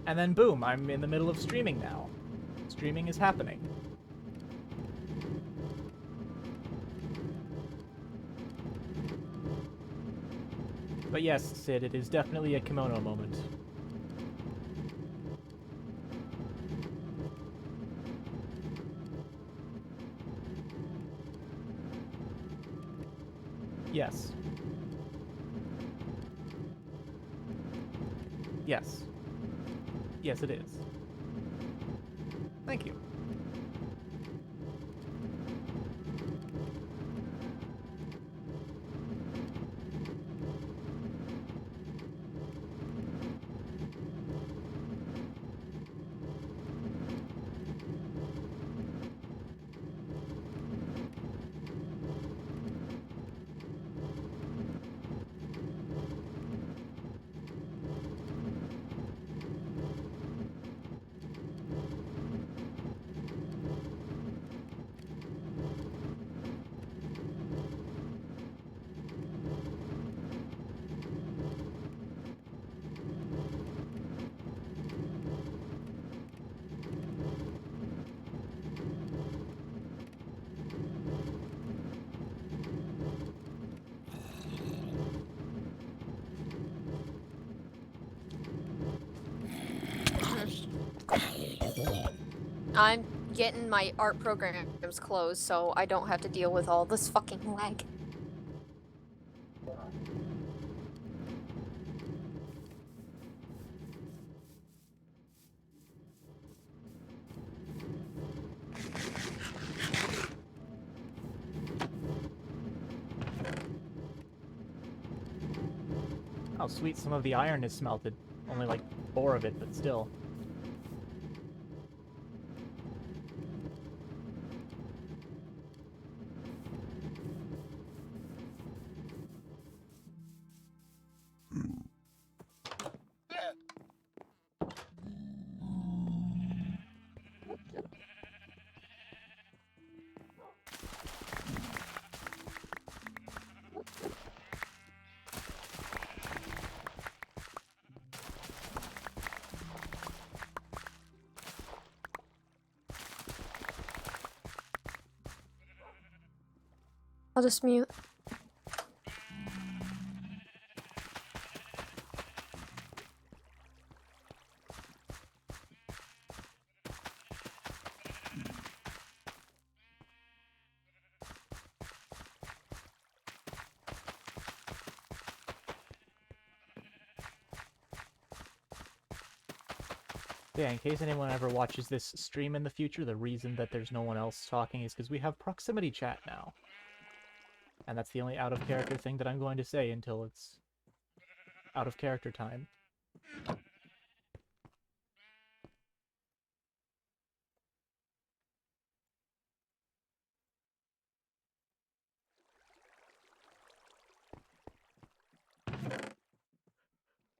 And then boom, I'm in the middle of streaming now. Streaming is happening. But yes, Sid, it is definitely a kimono moment. Yes. Yes. Yes, it is. Thank you. I'm getting my art programs closed so I don't have to deal with all this fucking lag. Oh, sweet, some of the iron is smelted. Only like 4 of it, but still. I'll just mute. Yeah, in case anyone ever watches this stream in the future, the reason that there's no one else talking is because we have proximity chat now. And that's the only out-of-character thing that I'm going to say until it's out-of-character time.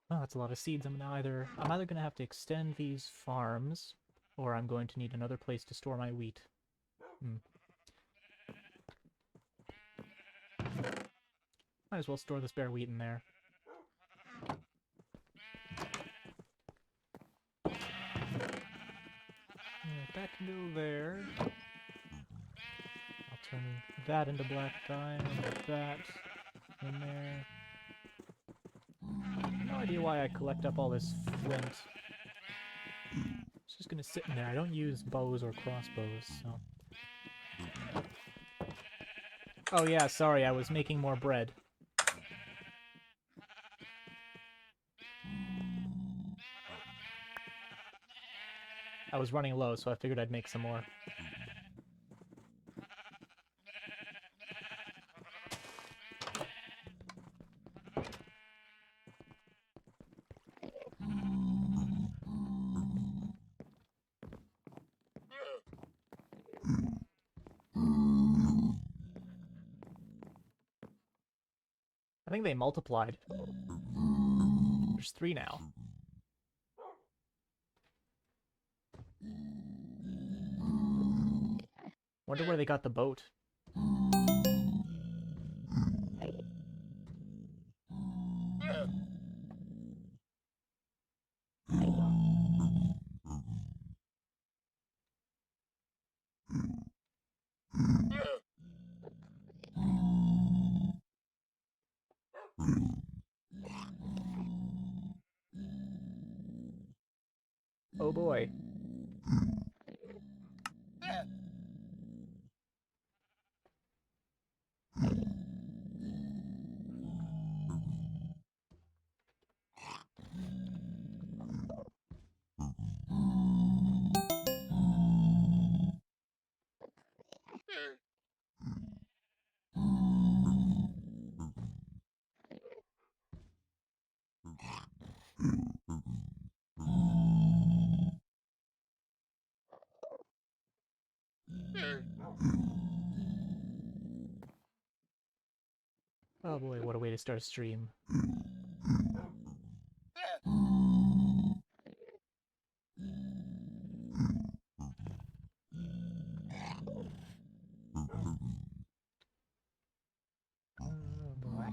Oh, that's a lot of seeds. I'm either going to have to extend these farms, or I'm going to need another place to store my wheat. Might as well store the spare wheat in there. That can go there. I'll turn that into black dye, and put that in there. No idea why I collect up all this flint. It's just gonna sit in there. I don't use bows or crossbows, so... Oh yeah, sorry, I was making more bread. I was running low, so I figured I'd make some more. I think they multiplied. There's 3 now. Wonder where they got the boat. Oh boy. Oh boy, what a way to start a stream. Oh boy.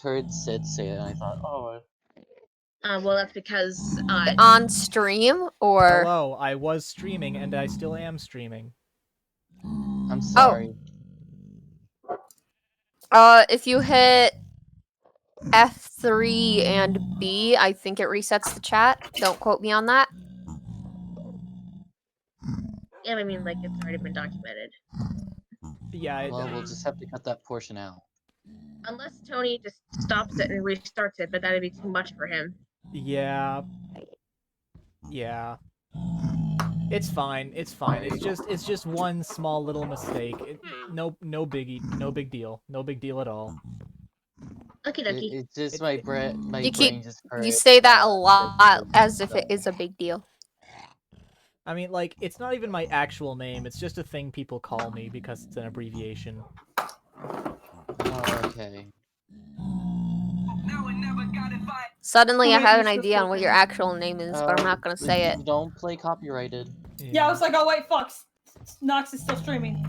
Heard Sid say it, and I thought, oh. Well, that's because On stream or Hello, I was streaming and I still am streaming. I'm sorry. if you hit F3 and B, I think it resets the chat. Don't quote me on that. yeah, I mean, like, it's already been documented. Yeah, Well, we'll just have to cut that portion out. Unless Tony just stops it and restarts it, but that'd be too much for him. yeah. Yeah. It's fine. It's fine. It's just one small little mistake. No biggie. No big deal. No big deal at all. Okie dokie. It's just my brain just hurt. You say that a lot as if it is a big deal. I mean, like, it's not even my actual name. It's just a thing people call me because it's an abbreviation. Oh, okay. Suddenly, I wait, have an you're idea on what your actual name is, but I'm not gonna say it. Don't play copyrighted. Yeah, I was like, oh wait, fuck. Nox is still streaming.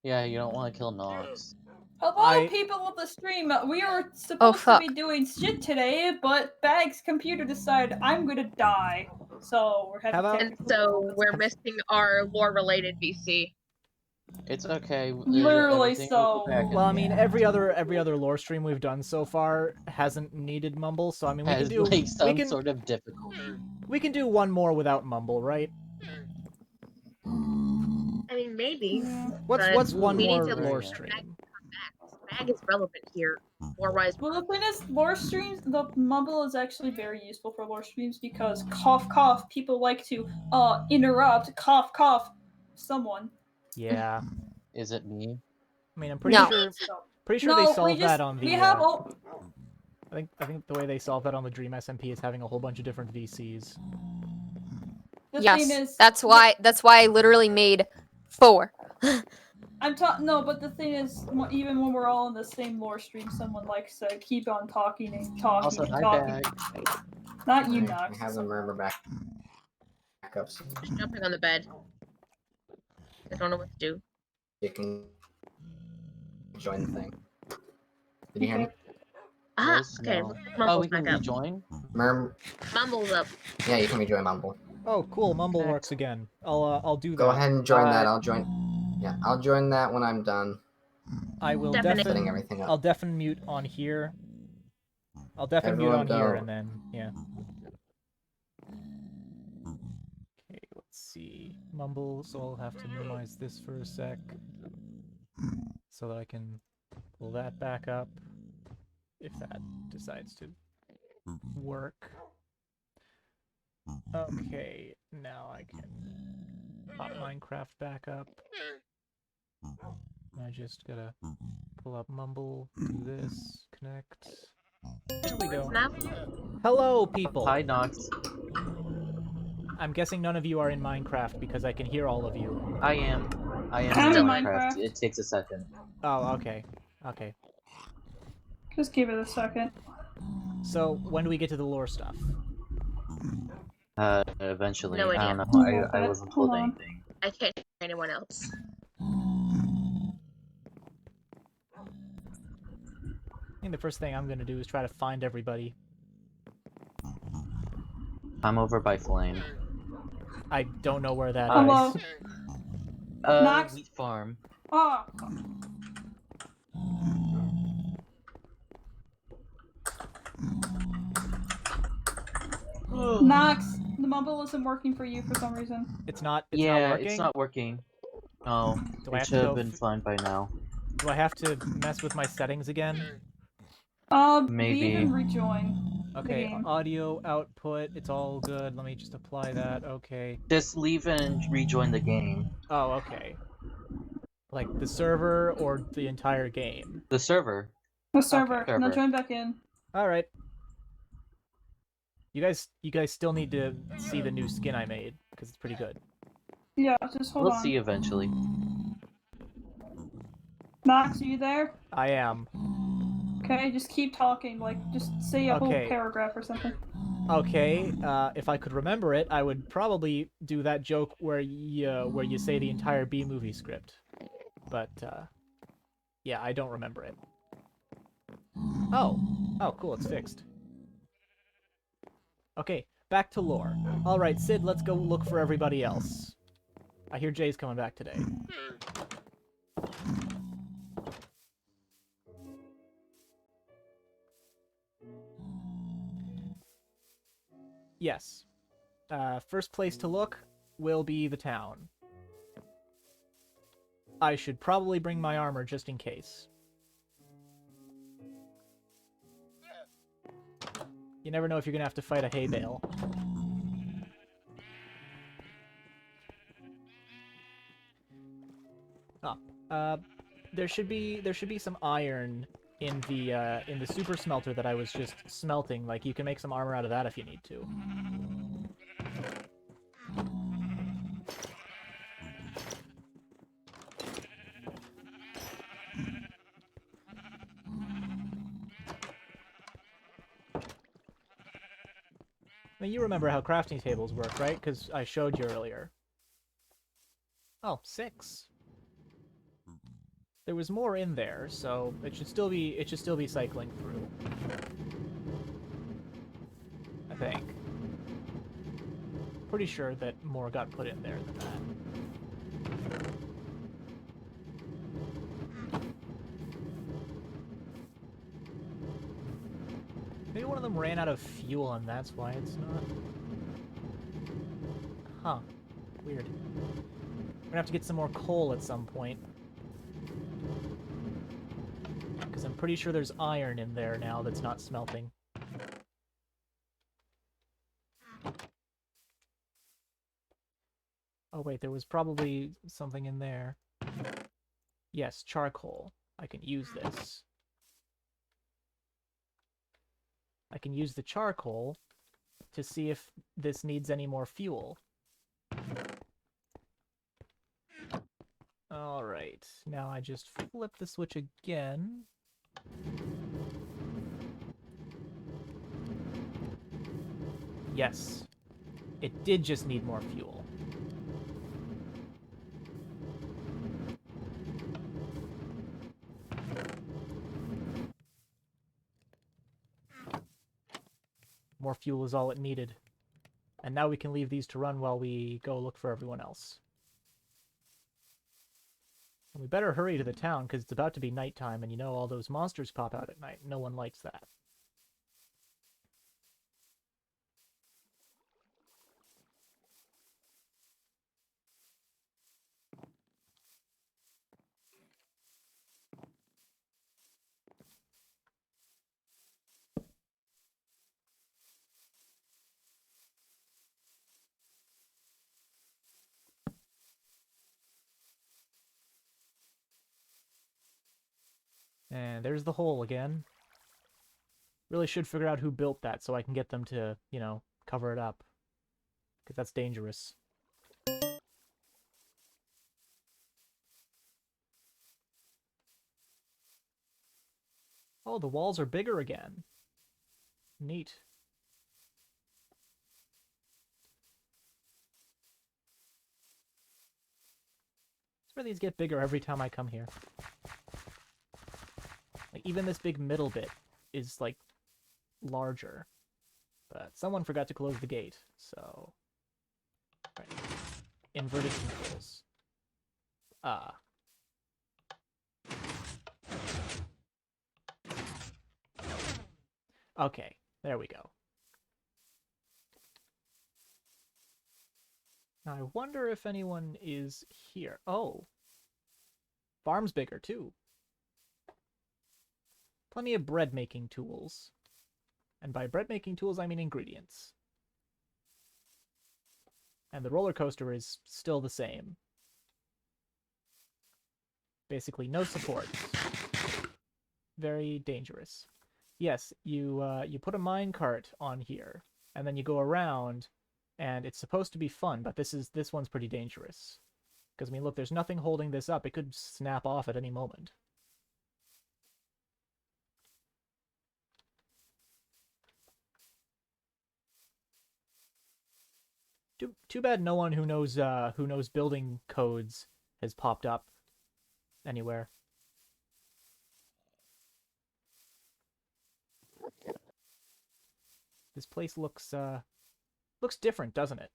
Yeah, you don't want to kill Nox. Hello, people of the stream. We were supposed to be doing shit today, but Bag's computer decided I'm gonna die. So we're having And so we're missing our lore-related VC. It's okay. Literally so. Well, I mean, every other lore stream we've done so far hasn't needed mumble, so I mean, we can do like some sort of difficulty. We can do one more without mumble, right? I mean, maybe. What's one we more need to lore stream? Bag is relevant here, lore-wise. Well, the thing is, lore streams, the mumble is actually very useful for lore streams because cough cough, people like to interrupt, cough cough, someone. Yeah. Is it me? I mean, I'm pretty sure they solved that on the. We have all. I think the way they solved that on the Dream SMP is having a whole bunch of different VCs. Yes, that's why I literally made 4. No, but the thing is, even when we're all in the same lore stream, someone likes to keep on talking and talking Also, and hi, talking. Bag. Not you, Nox. I have them remember backups. Just jumping on the bed. I don't know what to do. You can join the thing. Did you hear me? Ah, okay. Oh, we can back up. rejoin? Mumble's up. Yeah, you can rejoin Mumble. Oh, cool. Mumble works again. I'll do that. Go ahead and join that. I'll join. Yeah, I'll join that when I'm done. I will setting everything up. I'll deafen mute on here. I'll deafen mute on here, and then yeah. Okay, see. Mumble, so I'll have to minimize this for a sec. So that I can pull that back up. If that decides to work. Okay, now I can pop Minecraft back up. I just gotta pull up Mumble, do this, connect. There we go. Now? Hello, people! Hi, Nox. I'm guessing none of you are in Minecraft because I can hear all of you. I am. I am I'm in in Minecraft. Minecraft. It takes a second. Oh, okay. Okay. Just give it a second. So, when do we get to the lore stuff? Eventually. No I idea. don't know. Hold I on. wasn't Hold told on. anything. I can't hear anyone else. I think the first thing I'm gonna do is try to find everybody. I'm over by Flame. I don't know where that is. Hello. Nox? Wheat farm. Ah. Nox, the mumble isn't working for you for some reason. It's not Yeah, working? it's not working. Oh, Do I it have to should go have been fine by now. Do I have to mess with my settings again? Maybe. Leave and rejoin the Okay, game. audio output, it's all good. Let me just apply that. Okay. Just leave and rejoin the game. Oh, okay. Like the server or the entire game? The server. The server. Okay. Now Server. join back in. All right. You guys still need to see the new skin I made because it's pretty good. Yeah, just hold We'll on. see eventually. Nox, are you there? I am. Okay, just keep talking. Like, just say a whole Okay. paragraph or something. Okay, if I could remember it, I would probably do that joke where you say the entire B movie script. But yeah, I don't remember it. Oh, cool, it's fixed. Okay, back to lore. All right, Sid, let's go look for everybody else. I hear Jay's coming back today. Yes. First place to look will be the town. I should probably bring my armor just in case. You never know if you're gonna have to fight a hay bale. There should be some iron in the super smelter that I was just smelting. Like, you can make some armor out of that if you need to. I mean, you remember how crafting tables work, right? Because I showed you earlier. Oh, 6. There was more in there, so it should still be cycling through. I think. Pretty sure that more got put in there than that. Maybe one of them ran out of fuel and that's why it's not. Huh. Weird. We're gonna have to get some more coal at some point. Because I'm pretty sure there's iron in there now that's not smelting. Oh wait, there was probably something in there. Yes, charcoal. I can use this. I can use the charcoal to see if this needs any more fuel. Alright, now I just flip the switch again. Yes, it did just need more fuel. More fuel is all it needed. And now we can leave these to run while we go look for everyone else. And we better hurry to the town, because it's about to be nighttime, and you know all those monsters pop out at night. No one likes that. And there's the hole again. Really should figure out who built that so I can get them to, you know, cover it up. Because that's dangerous. Oh, the walls are bigger again. Neat. I swear these get bigger every time I come here. Like, even this big middle bit is, like, larger. But someone forgot to close the gate, so... Right. Inverted controls. Ah. Okay, there we go. Now I wonder if anyone is here. Oh. Farm's bigger, too. Plenty of bread-making tools. And by bread-making tools, I mean ingredients. And the roller coaster is still the same. Basically, no support. Very dangerous. Yes, you put a minecart on here, and then you go around, and it's supposed to be fun, but this one's pretty dangerous. Because, I mean, look, there's nothing holding this up. It could snap off at any moment. Too bad no one who knows building codes has popped up anywhere. This place looks different, doesn't it?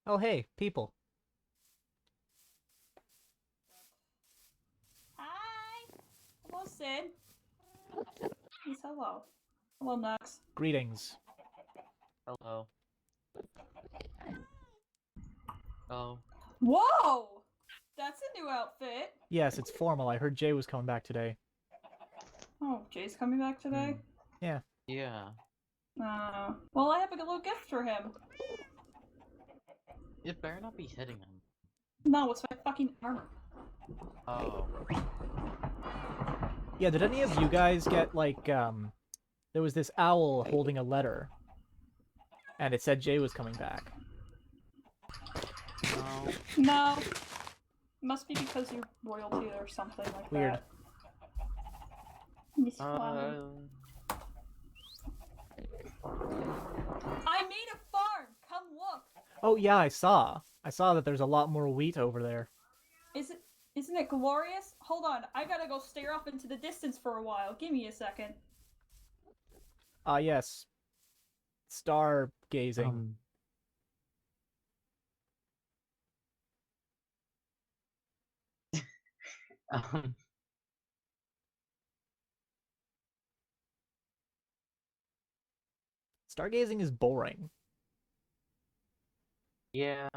Oh hey, people. Hi! Hello, Sid. Yes, hello. Hello, Knox. Greetings. Hello. Oh. Whoa! That's a new outfit. Yes, it's formal. I heard Jay was coming back today. Oh, Jay's coming back today? Yeah. Well, I have a little gift for him. It better not be hitting him. No, it's my fucking armor. Oh. Yeah, did any of you guys get, like, there was this owl holding a letter, and it said Jay was coming back. No. No. Must be because you're royalty or something like Weird. that. Miss Flounder. I made a farm! Come look! Oh yeah, I saw that there's a lot more wheat over there. Isn't it glorious? Hold on, I gotta go stare off into the distance for a while. Give me a second. Ah yes. Star gazing. Um, Stargazing is boring. yeah.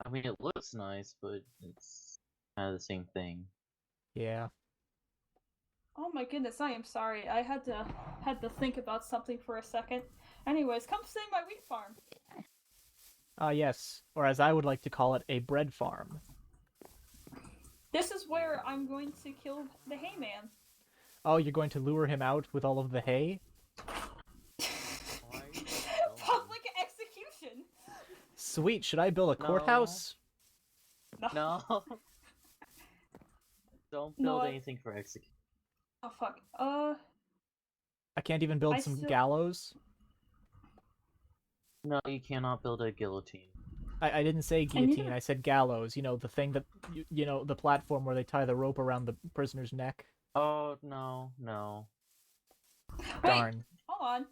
I mean, it looks nice, but it's kind of the same thing. Yeah. Oh my goodness, I am sorry. I had to think about something for a second. Anyways, come see my wheat farm. Ah yes. Or as I would like to call it, a bread farm. This is where I'm going to kill the hay man. Oh, you're going to lure him out with all of the hay? Why are you Public execution. Sweet, should I build a courthouse? No. Don't No, build I- anything for execution. Oh fuck. I can't even build I some still- gallows? No, you cannot build a guillotine. I didn't say need guillotine, a- I said gallows. You know, the thing that, you know, the platform where they tie the rope around the prisoner's neck. Oh, no. Wait, Darn. hold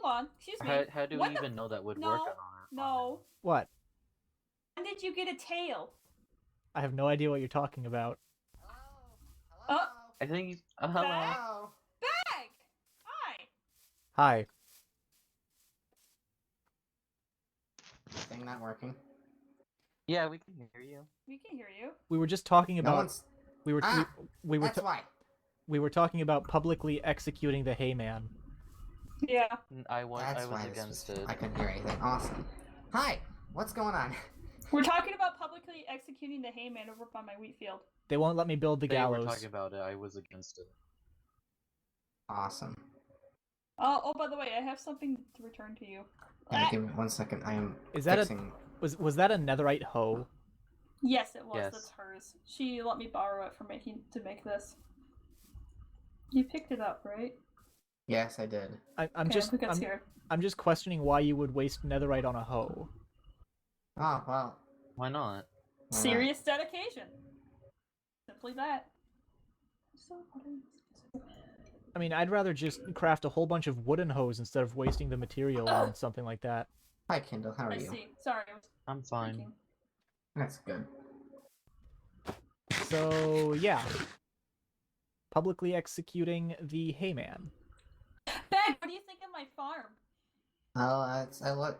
on. Excuse me. How do What we the even know that would No, work on it? No. What? When did you get a tail? I have no idea what you're talking about. I think. Hello. Bag? Hello. Bag! Hi! Hi. Thing not working. Yeah, we can hear you. We can hear you. We were just talking No about one's. we were Ah, we were That's why. we were talking about publicly executing the hayman. Yeah. I was That's why this against was, it. I couldn't hear anything. Awesome. Hi. What's going on? We're talking about publicly executing the hayman over by my wheat field. They won't let me build the They were gallows. talking about it. I was against it. Awesome. Oh, by the way, I have something to return to you. Yeah, give me 1 second. I am Is that fixing... Was that a netherite hoe? Yes, it was. Yes. That's hers. She let me borrow it for to make this. You picked it up, right? Yes, I did. I'm Okay, just who got scared? I'm just questioning why you would waste netherite on a hoe. Oh, well. Why not? why not? Serious dedication. Simply that. So I mean, I'd rather just craft a whole bunch of wooden hoes instead of wasting the material on something like that. Hi, Kindle. How are I you? see. Sorry, I was I'm fine. thinking. That's good. So, yeah. Publicly executing the hayman. Bag, what do you think of my farm? I look.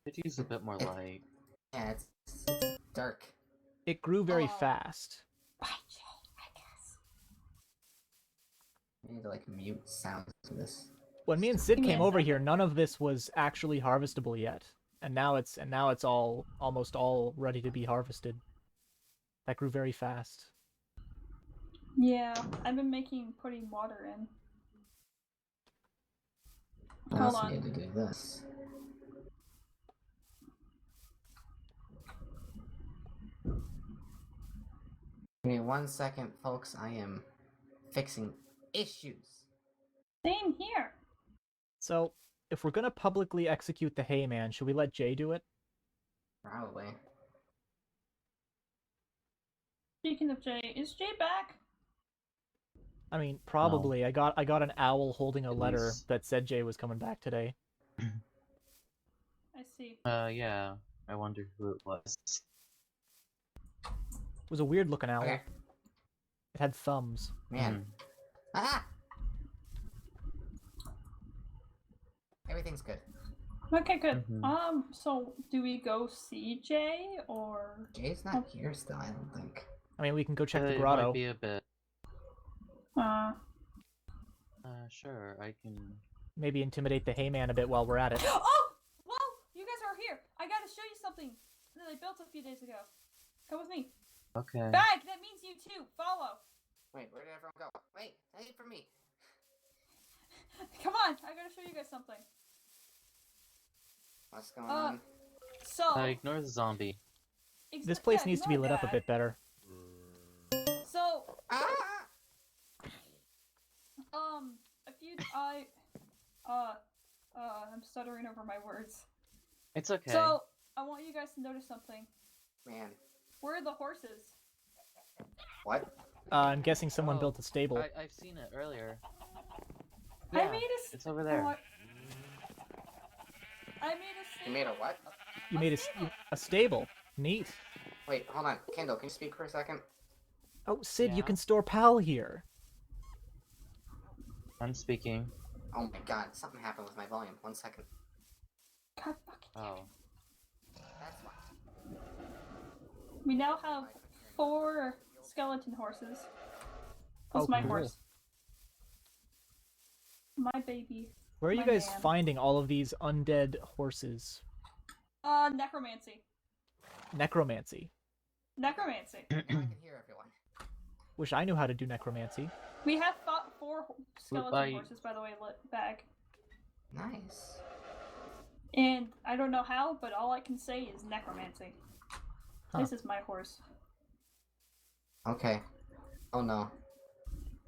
Could use a bit more light. Yeah, it's dark. It grew very Oh. fast. By Jay, I guess. I need to like mute sounds to this. When me and Sid Give me came a over second. here, none of this was actually harvestable yet. And now it's all almost all ready to be harvested. That grew very fast. Yeah, I've been putting water in. I Hold also on. need to do this. Give me 1 second, folks. I am fixing issues. Same here. So, if we're gonna publicly execute the hayman, should we let Jay do it? Probably. Speaking of Jay, is Jay back? I mean, probably. I got an owl holding a At letter least- that said Jay was coming back today. I see. Yeah. I wonder who it was. It was a weird looking owl. Okay. It had thumbs. Man. Ah! Everything's good. Okay, good. Mhm. So do we go see Jay or? Jay's not here still, I don't think. I mean, we can go check the It grotto. might be a bit. Sure, I can. Maybe intimidate the hayman a bit while we're at it. Oh! Whoa! You guys are here. I gotta show you something that I built a few days ago. Come with me. Okay. Bag. That means you too. Follow. Wait, where did everyone go? Wait, wait for me. Come on. I gotta show you guys something. What's going on? So. Ignore the zombie. This place yeah, needs to be ignore lit up a that. bit better. So, Ah! a few, I'm stuttering over my words. It's okay. So, I want you guys to notice something. Man. Where are the horses? What? I'm guessing someone Oh, built a stable. I've seen it earlier. I Yeah, made a. it's over there. I made a. You made a what? You made a stable. Neat. Wait, hold on. Kendall, can you speak for a second? Oh, Sid, you Yeah? can store PAL here. I'm speaking. Oh my god, something happened with my volume. 1 second. God fucking damn it. Oh. That's why. We now have 4 skeleton horses. Plus Oh, my cool. horse. My baby. Where are you My guys man. finding all of these undead horses? Necromancy. Necromancy. Necromancy. I can hear everyone. Wish I knew how to do necromancy. We have 4 skeleton Bye. horses, by the way, Bag. Nice. And I don't know how, but all I can say is necromancy. Huh. This is my horse. Okay. Oh no.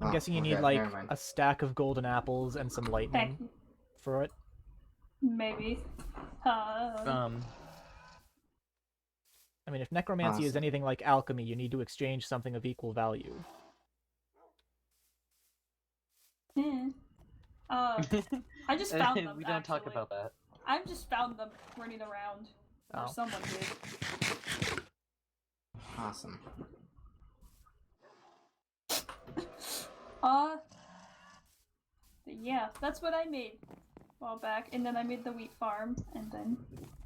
I'm Oh, guessing you okay, need like never mind. a stack of golden apples and some Heck, lightning for it. maybe. I mean, if necromancy is Awesome. anything like alchemy, you need to exchange something of equal value. eh. I just found them. We don't talk actually. about that. I just found them running around. Or Oh. someone did. Awesome. But yeah, that's what I made a while back, and then I made the wheat farm, and then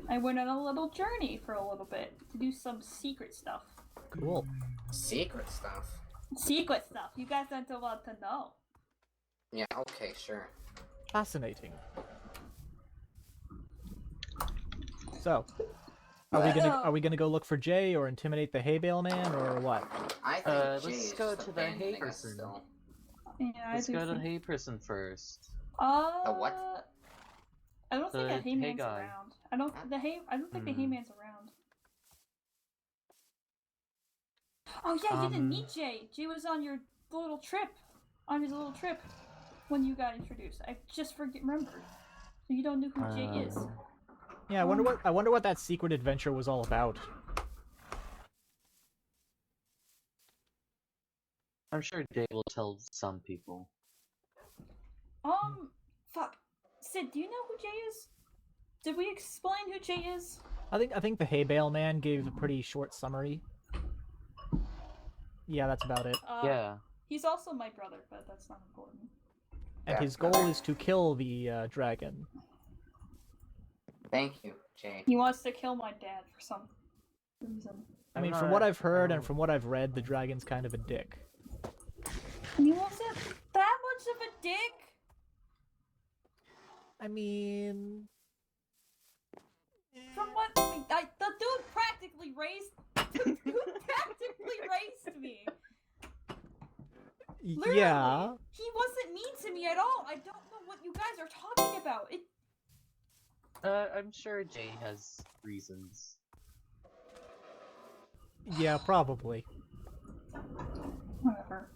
I went on a little journey for a little bit to do some secret stuff. Cool. Secret stuff. Secret stuff. You guys don't want to know. Yeah, okay, sure. Fascinating. So, are we gonna go look for Jay or intimidate the hay bale man or what? I think Let's Jay is go just to the hay abandoning us person. still. Yeah, Let's I do go to the think... hay person first. The what? I don't think The the hay hayman's guy. around. I don't think the hayman's around. Oh yeah, you didn't meet Jay. Jay was on your little trip. On his little trip when you got introduced. I just remembered. So you don't know who Jay is. Yeah, I wonder what that secret adventure was all about. I'm sure Jay will tell some people. Fuck. Sid, do you know who Jay is? Did we explain who Jay is? I think the hay bale man gave a pretty short summary. Yeah, that's about it. Yeah. He's also my brother, but that's not important. And Yeah, his goal is to kill the dragon. Thank you, Jay. He wants to kill my dad for some reason. I mean, I'm from not- what I've heard I and don't- from what I've read, the dragon's kind of a dick. He wasn't that much of a dick? I mean, From what the dude practically raised me. Literally. yeah. He wasn't mean to me at all. I don't know what you guys are talking about. I'm sure Jay has reasons. Yeah, probably. Whatever.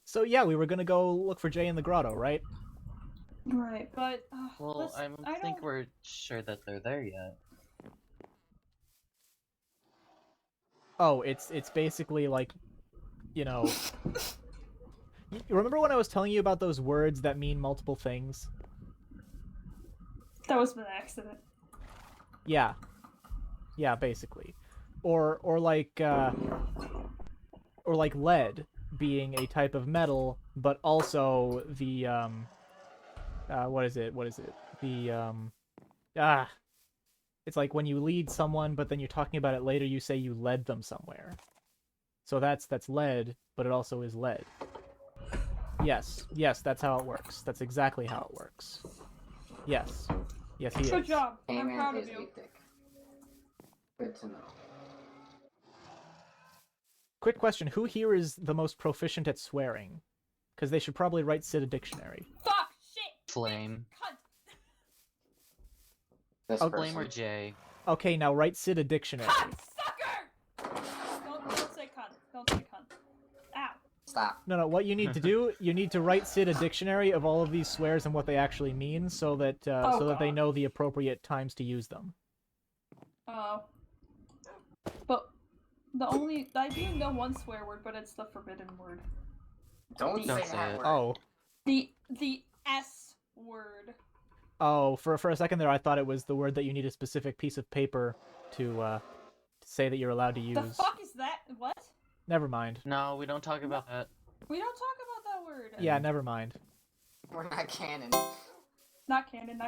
So yeah, we were gonna go look for Jay in the grotto, right? Right, but Well, I don't think we're sure that they're there yet. Oh, it's basically like, you know. You remember when I was telling you about those words that mean multiple things? That was an accident. Yeah. Yeah, basically. Or like lead being a type of metal, but also the what is it? The it's like when you lead someone, but then you're talking about it later, you say you led them somewhere. So that's lead, but it also is lead. Yes, that's how it works. That's exactly how it works. Yes, he is. Good job. Hey I'm man proud of is you. a dick. Good to know. Quick question: who here is the most proficient at swearing? Because they should probably write Sid a dictionary. Fuck! Shit! Flame. Cunt! This Oh, Flame or person. Jay. Okay, now write Sid a dictionary. Cunt! Sucker! Don't say cunt. Don't say cunt. Ow. Stop. No, what you need to do, you need to write Sid a dictionary of all of these swears and what they actually mean, so that that they God. know the appropriate times to use them. But I do know one swear word, but it's the forbidden word. Don't Don't say say that it. word. Oh, The S word. For a second there, I thought it was the word that you need a specific piece of paper to say that you're allowed to use. The fuck is that? What? Never mind. No, we don't talk about that. We don't talk about that word. Yeah, never mind. We're not canon. Not canon.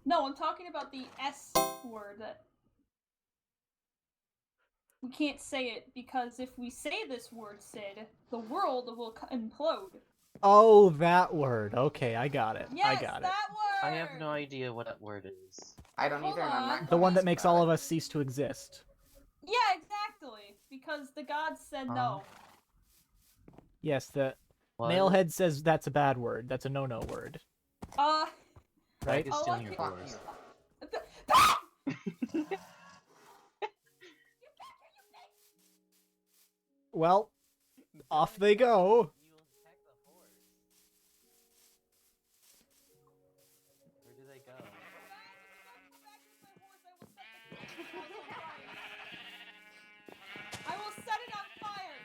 No, I'm talking about the S word. That we can't say it because if we say this word, Sid, the world will implode. Oh, that word. Okay, I got it. Yes, I got it. that word. I have no idea what that word is. I don't Hold either, and I'm on. not The gonna one that ask makes about all it. of us cease to exist. Yeah, exactly. Because the gods said no. Yes, the What? Nailhead says that's a bad word. That's a no-no word. Drag Right? is Oh, stealing your okay. doors. Well, off they go. Where do they go? I will set it on fire.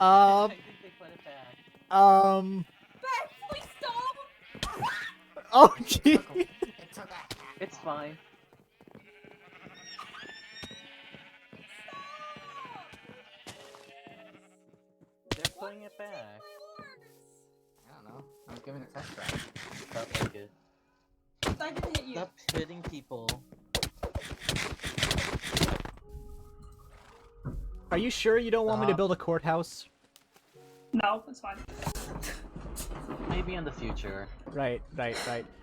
I think they put it back. Back, please stop. Oh, gee. It took a half It's hour. fine. They're putting it back. I don't know. I'm giving it a test drive. Felt like it. I didn't hit you. Stop hitting people. Are you sure you don't want me to Stop. build a courthouse? No, it's fine. Maybe in the future. Right.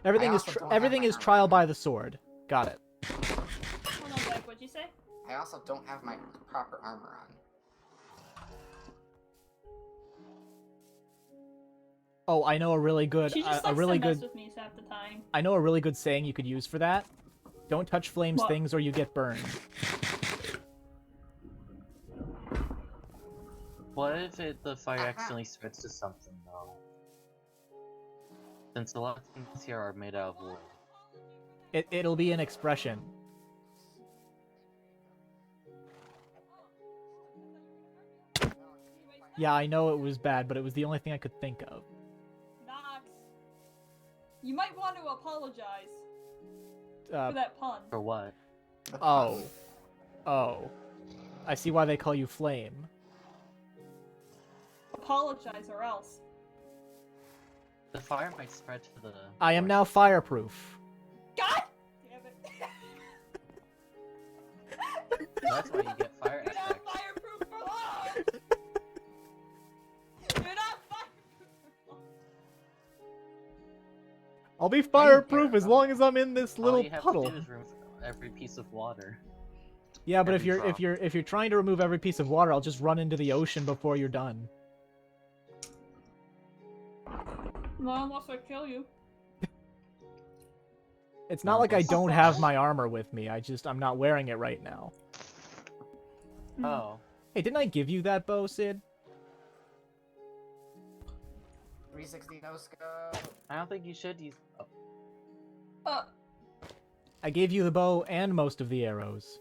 Everything is also don't have everything my is armor. trial by the sword. Got it. Hold on, Zach, what'd you say? I also don't have my proper armor on. Oh, I know a really good She just a likes really to mess good with me half the time. I know a really good saying you could use for that. Don't touch flames What? things or you get burned. What if the fire accidentally spreads to something, though? Since a lot of things here are made out of wood. It'll be an expression. Yeah, I know it was bad, but it was the only thing I could think of. Knox, you might want to apologize Uh, for that pun. For what? Oh. I see why they call you Flame. Apologize or else. The fire might spread to the... I am now fireproof. God damn it! That's why you get fire You're not effect. fireproof for long! You're not fireproof for long! I'll be fireproof as about long as I'm in this All little you have puddle. to do is remove every piece of water. Yeah, but if every you're drop. if you're trying to remove every piece of water, I'll just run into the ocean before you're done. Not unless I kill you. It's not No, like I that's- don't have my armor with me. I'm not wearing it right now. Oh. Hey, didn't I give you that bow, Sid? 360 no scope. I don't think you should use... Oh. I gave you the bow and most of the arrows.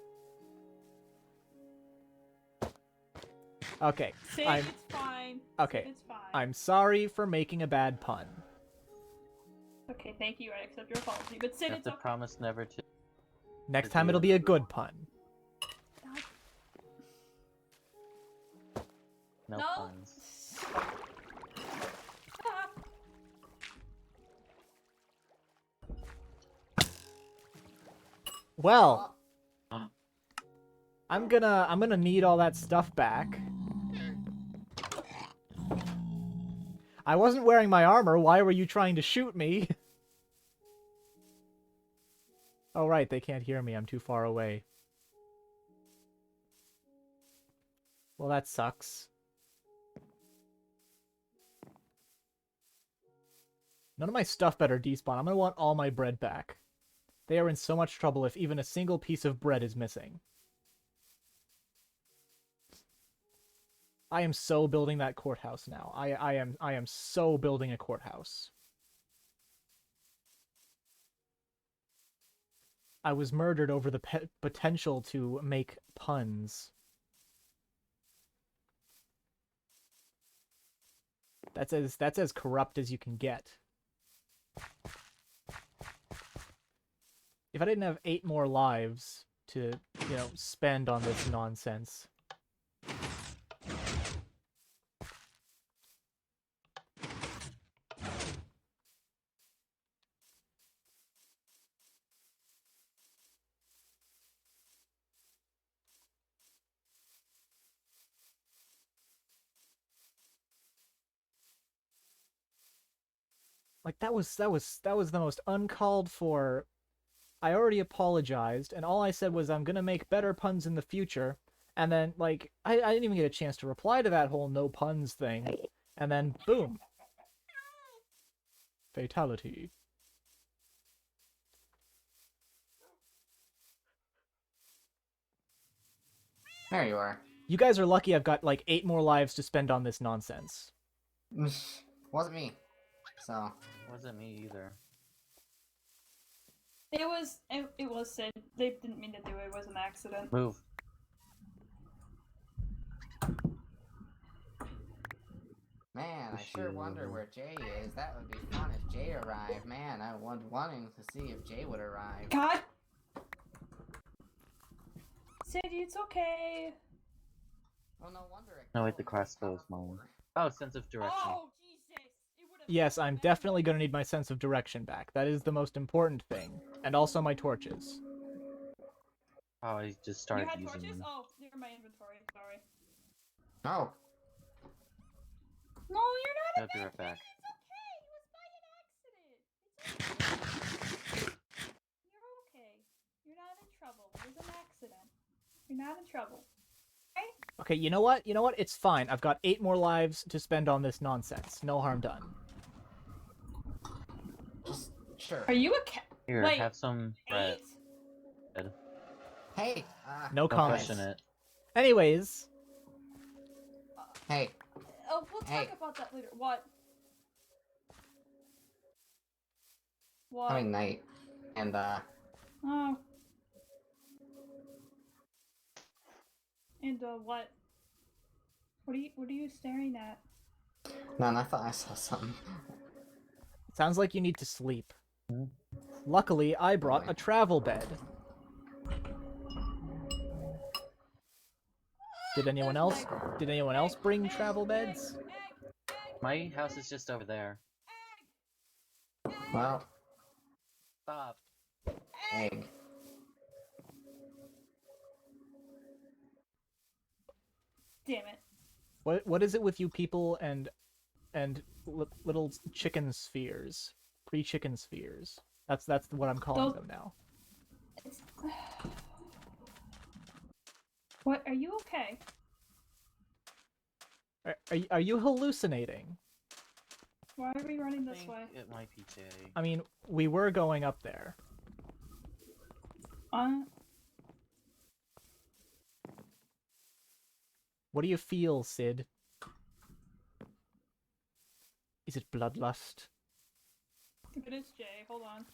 Okay, Sid, I'm it's fine. okay. Sid, it's fine. I'm sorry for making a bad pun. Okay, thank you. I accept your apology. But Sid, You have it's to okay. promise never to... Next to time do it'll it. be a good pun. No, No. puns. Ah. Well, Oh. I'm gonna need all that stuff back. I wasn't wearing my armor. Why were you trying to shoot me? Oh right, they can't hear me. I'm too far away. Well, that sucks. None of my stuff better despawn. I'm gonna want all my bread back. They are in so much trouble if even a single piece of bread is missing. I am so building that courthouse now. I am so building a courthouse. I was murdered over the potential to make puns. That's as corrupt as you can get. If I didn't have 8 more lives to, spend on this nonsense. Like that was the most uncalled for. I already apologized, and all I said was I'm gonna make better puns in the future. And then, like, I didn't even get a chance to reply to that whole no puns thing. And then, boom. Fatality. There you are. You guys are lucky I've got, like, 8 more lives to spend on this nonsense. Wasn't me. So. Wasn't me either. It was Sid. They didn't mean to do it. It was an accident. Move. Man, I sure wonder where Jay is. That would be fun if Jay arrived. Man, I was wanting to see if Jay would arrive. God. Sid, it's okay. Well, no wonder. No, wait, the crossbow is mine. Oh, sense of direction. Oh, Jesus. It would've Yes, been I'm better. definitely gonna need my sense of direction back. That is the most important thing. And also my torches. Oh, I just You started had using torches? them. Oh, they're in my inventory. Sorry. Oh. No, you're not. I'll be right back. It's okay. You're not in trouble. Okay, you know what? You know what? It's fine. I've got 8 more lives to spend on this nonsense. No harm done. Just sure. Are you a cat? Here, Wait, have some bread. 8? Hey. No Don't comments. question it. Anyways, Hey. Oh, we'll Hey. talk about that later. What? What? Coming night. And Oh. And what? What are you staring at? man, I thought I saw something. sounds like you need to sleep. Hmm? Luckily, I brought a travel bed. Did anyone else? Did anyone else bring travel beds? My house is just over there. Well, Stop. egg. Damn it. What is it with you people and little chicken spheres? Pre-chicken spheres. That's what I'm calling Those- them now. It's... What? Are you okay? Are you hallucinating? Why are we running I this think way? it might be Jay. I mean, we were going up there. What do you feel, Sid? Is it bloodlust? If it is Jay, hold on.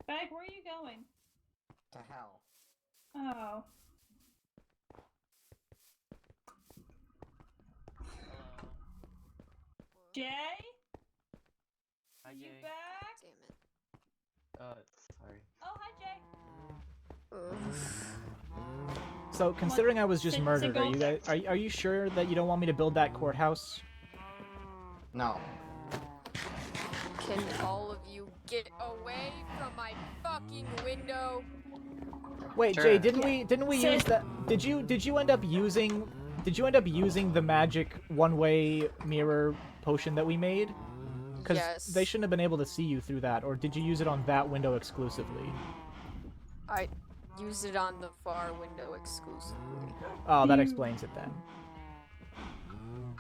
Bag, where are you going? To hell. Oh. Hello. Jay? Hi, You Jay. back? Damn it. Sorry. Oh, hi, Jay. Ugh. So, considering I was just Sit- murdered, sit are you guys gold. are you sure that you don't want me to build that courthouse? No. Can all of you get away from my fucking window? Wait, Sure. Jay, didn't we Sid. use that? Did you end up using the magic one-way mirror potion that we made? Because Yes. they shouldn't have been able to see you through that, or did you use it on that window exclusively? I used it on the far window exclusively. Oh, that You- explains it then.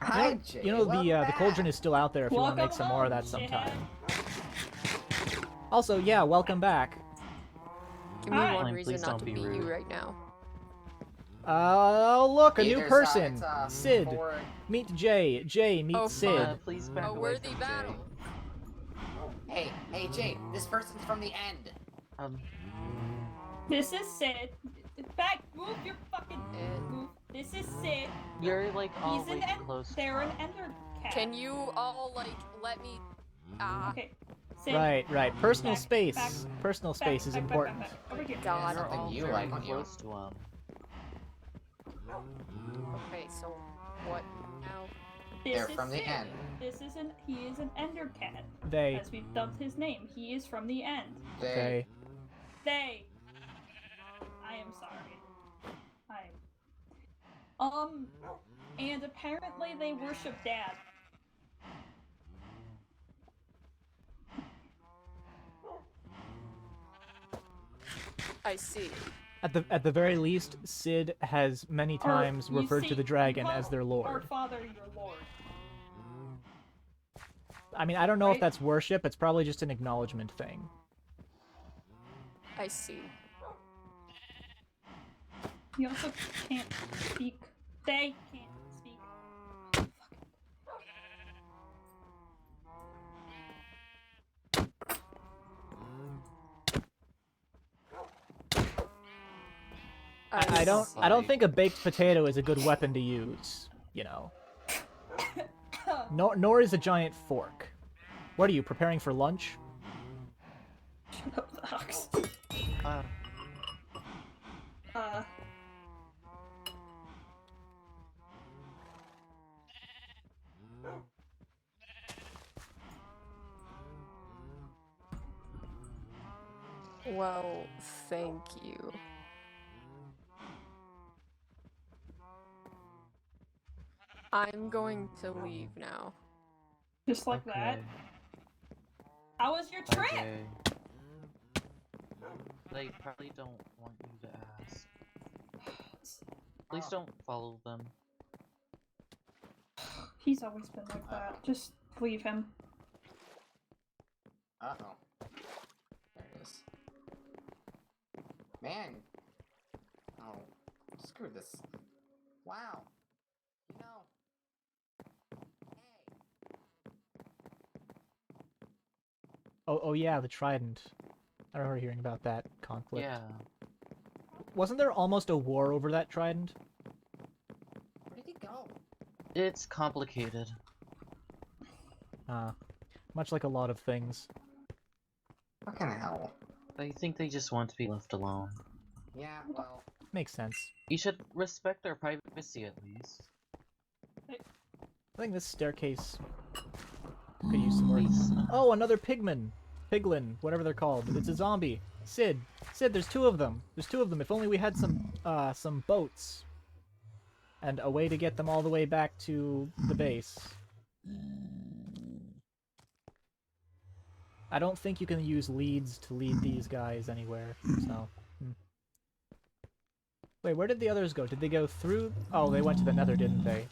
Hi, Jay. You know the welcome cauldron back. is still out there if you want to make Welcome some more of home, that sometime. shithead. Also, yeah, welcome back. Give me Hi. one Fine, reason please not don't to be beat you rude. right now. Oh, look, a new Either person. side's, Sid. forward. Meet Jay. Jay, meet Oh, Sid. fun. Please back A away worthy from battle. Jay. Hey, Jay. This person's from the end. This is Sid. Back, move your fucking And move. This is Sid. You're like all He's way an too end. close. They're an ender cat. can you all like let me? Okay. Sid. Right. Personal Back, space. back, Personal back, space is back, back, important. back, back. Over here. God. You're Something all you very like, don't you? close to him. Okay, so what now? This They're is from the Sid. end. He is an ender cat. They. As we've dubbed his name. He is from the end. They. They. I am sorry. And apparently they worship Dad. I see. At the very least, Sid has many times you referred see, to the dragon you call as their Our lord. Father, your Lord. I mean, I don't know if Right? that's worship. It's probably just an acknowledgement thing. I see. You also can't speak. They can't speak. I don't Sorry. think a baked potato is a good weapon to use. You know. Nor is a giant fork. What are you preparing for lunch? Shut up, Ox. Uh, Well, thank you. I'm going to leave now. Just like that. How was your trip? Okay. They probably don't want you to ask. Please don't follow them. He's always been like that. Just leave him. Uh-oh. There it is. Man. Oh, screw this. Wow. You know. Hey. Oh yeah, the trident. I remember hearing about that conflict. Yeah. Wasn't there almost a war over that trident? Where did he go? It's complicated. Much like a lot of things. Fucking hell. I think they just want to be left alone. Yeah, well. Makes sense. You should respect their privacy at least. I think this staircase could use some work. Please. Oh, another pigman. Piglin, whatever they're called. It's a zombie. Sid, there's two of them. There's two of them. If only we had some boats. And a way to get them all the way back to the base. I don't think you can use leads to lead these guys anywhere, so... Wait, where did the others go? Did they go through? Oh, they went to the nether, didn't they?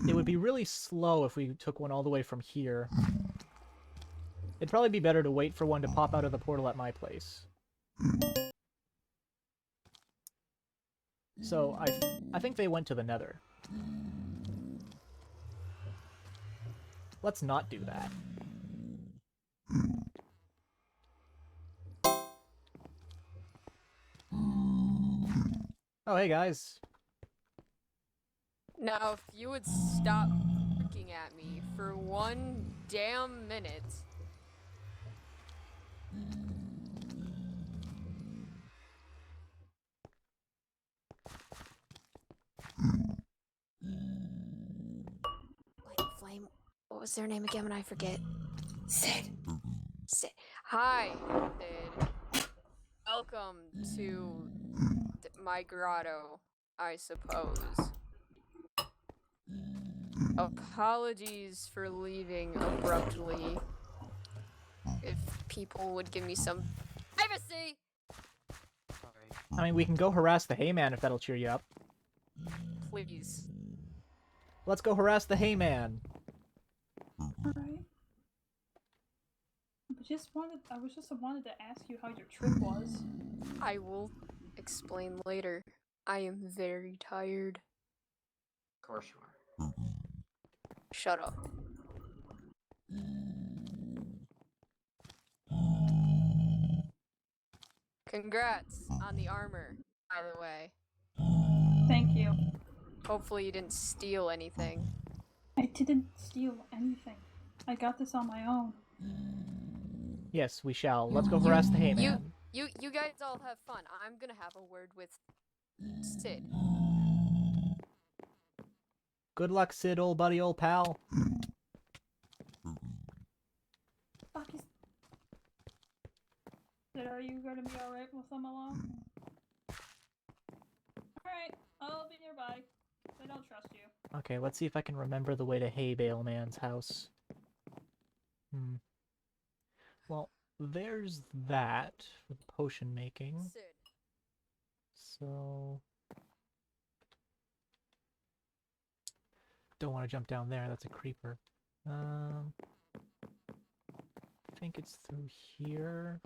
It would be really slow if we took one all the way from here. It'd probably be better to wait for one to pop out of the portal at my place. So, I think they went to the nether. Let's not do that. Oh, hey guys. Now, if you would stop looking at me for one damn minute. Light Flame. What was their name again when I forget? Sid. Sid. Hi, Sid. Welcome to my grotto, I suppose. Apologies for leaving abruptly. If people would give me some privacy! Sorry. I mean, we can go harass the Hayman if that'll cheer you up. Please. Let's go harass the Hayman. Alright. I was just wanted to ask you how your trip was. I will explain later. I am very tired. Of course you are. Shut up. Congrats on the armor, by the way. Thank you. Hopefully you didn't steal anything. I didn't steal anything. I got this on my own. Yes, we shall. Let's go harass the Hayman. You guys all have fun. I'm gonna have a word with Sid. Good luck, Sid, old buddy, old pal. Fuck is... Sid, are you gonna be alright with them along? Alright, I'll be nearby. They don't trust you. Okay, let's see if I can remember the way to Hay Bale Man's house. Well, there's that for potion making. Sid. So... Don't want to jump down there, that's a creeper. I think it's through here.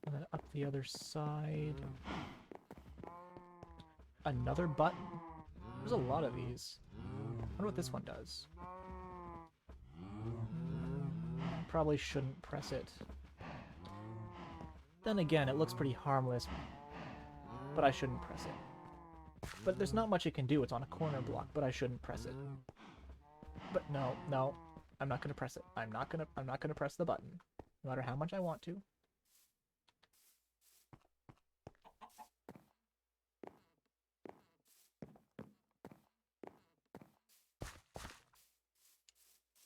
And then up the other side. Another button? There's a lot of these. I wonder what this one does. Probably shouldn't press it. Then again, it looks pretty harmless, but I shouldn't press it. But there's not much it can do. It's on a corner block, but I shouldn't press it. But no, I'm not gonna press it. I'm not gonna press the button, no matter how much I want to.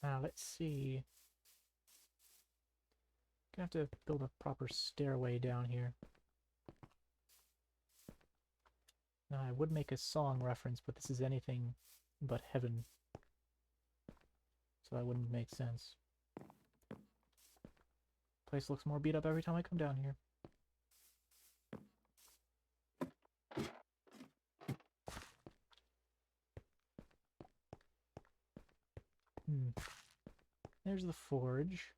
Now let's see. Gonna have to build a proper stairway down here. I would make a song reference, but this is anything but heaven. So that wouldn't make sense. Place looks more beat up every time I come down here. There's the forge.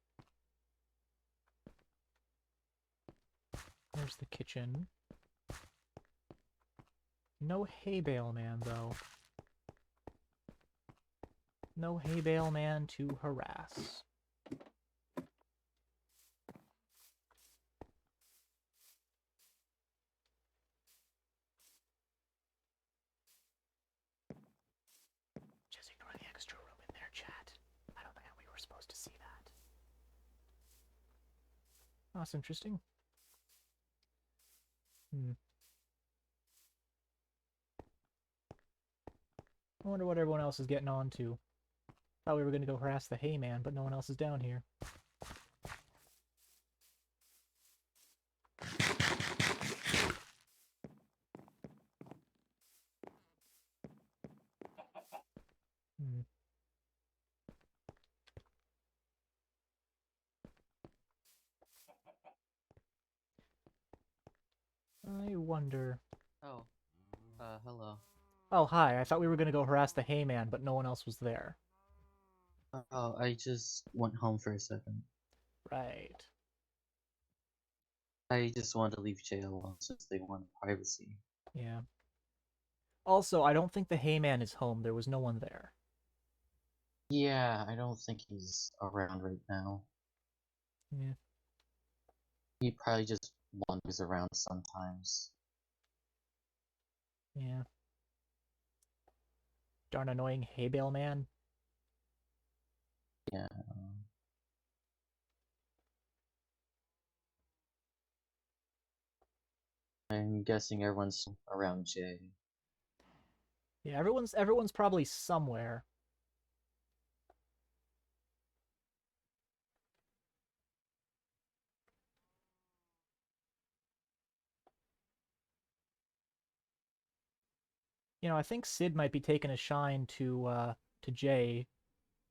There's the kitchen. No hay bale man, though. No hay bale man to harass. Just ignore the extra room in there, chat. I don't think we were supposed to see that. Oh, that's interesting. I wonder what everyone else is getting on to. Thought we were going to go harass the hay man, but no one else is down here. I wonder... Oh, hello. Oh, hi. I thought we were going to go harass the hay man, but no one else was there. Oh, I just went home for a second. Right. I just wanted to leave Jay alone since they wanted privacy. Yeah. Also, I don't think the hay man is home. There was no one there. Yeah, I don't think he's around right now. Yeah. He probably just wanders around sometimes. Yeah. Darn annoying hay bale man. Yeah. I'm guessing everyone's around Jay. Yeah, everyone's probably somewhere. You know, I think Sid might be taking a shine to Jay,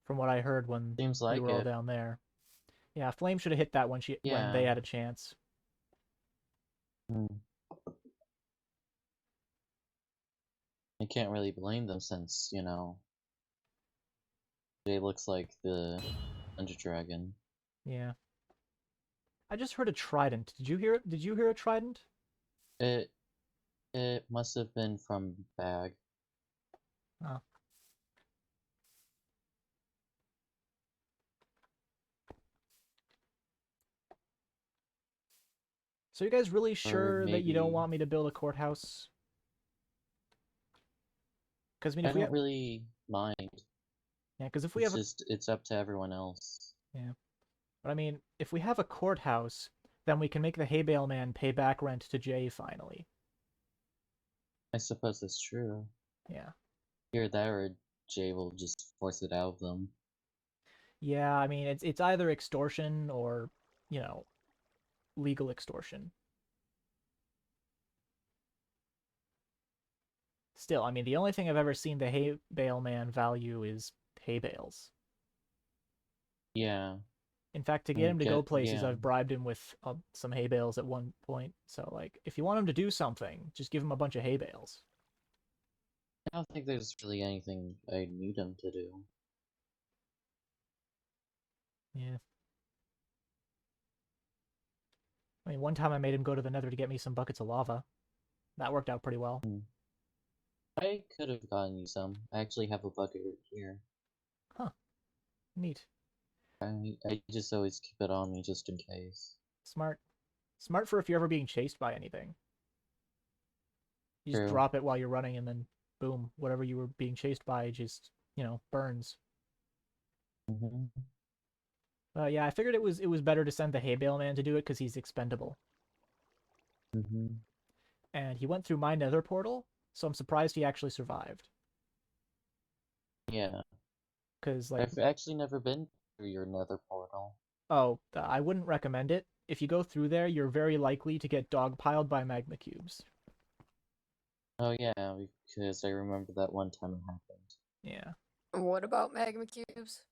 from what I heard when Seems we like were all it. down there. Yeah, Flame should have hit that when they Yeah. had a chance. I can't really blame them since, you know, Jay looks like the Thunder Dragon. Yeah. I just heard a trident. Did you hear it? Did you hear a trident? It must have been from Bag. Oh. So you guys really sure that you don't want me to build a courthouse? Because I mean, I if we don't really mind. Yeah, because if we It's have just it's up to everyone else. Yeah. But I mean, if we have a courthouse, then we can make the hay bale man pay back rent to Jay finally. I suppose that's true. Yeah. Either that or Jay will just force it out of them. Yeah, I mean, it's either extortion or, you know, legal extortion. Still, I mean, the only thing I've ever seen the hay bale man value is hay bales. Yeah. In fact, to get him to go places, I've bribed him with some hay bales at one point. So, like, if you want him to do something, just give him a bunch of hay bales. I don't think there's really anything I need him to do. Yeah. I mean, one time I made him go to the Nether to get me some buckets of lava. That worked out pretty well. I could have gotten you some. I actually have a bucket here. Huh. Neat. I just always keep it on me just in case. Smart. Smart for if you're ever being chased by anything. You just True. drop it while you're running and then boom, whatever you were being chased by just, you know, burns. Yeah, I figured it was better to send the hay bale man to do it because he's expendable. And he went through my nether portal, so I'm surprised he actually survived. Yeah. Because, like... I've actually never been through your nether portal. Oh, I wouldn't recommend it. If you go through there, you're very likely to get dogpiled by magma cubes. Oh yeah, because I remember that one time it happened. Yeah. What about magma cubes?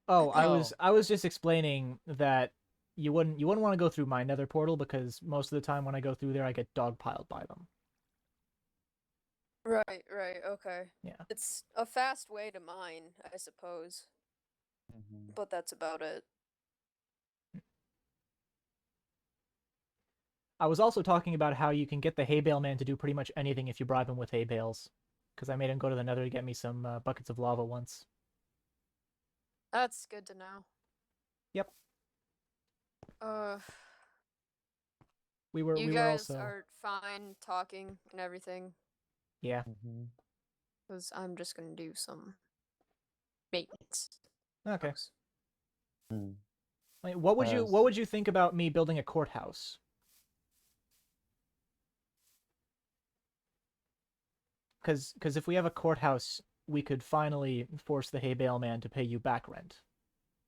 Oh, Oh. I was just explaining that you wouldn't want to go through my nether portal because most of the time when I go through there I get dogpiled by them. Right, right, okay. Yeah. It's a fast way to mine, I suppose. Mhm. But that's about it. I was also talking about how you can get the hay bale man to do pretty much anything if you bribe him with hay bales. Because I made him go to the nether to get me some buckets of lava once. That's good to know. Yep. Uh, We you were guys also are fine talking and everything, yeah. Mhm. because I'm just gonna do some maintenance. Okay. Folks. Hmm. Like, Uh, what would you think about me building a courthouse? Because if we have a courthouse, we could finally force the hay bale man to pay you back rent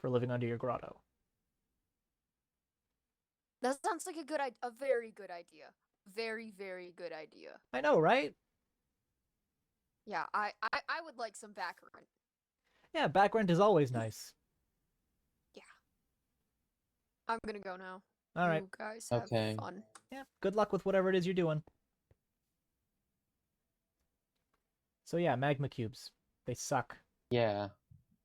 for living under your grotto. That sounds like a very good idea. Very, very good idea. I know, right? Yeah, I would like some back rent. Yeah, back rent is always nice. I'm gonna go now. All right. You guys have Okay. fun. Yeah. Good luck with whatever it is you're doing. So yeah, magma cubes. They suck. Yeah.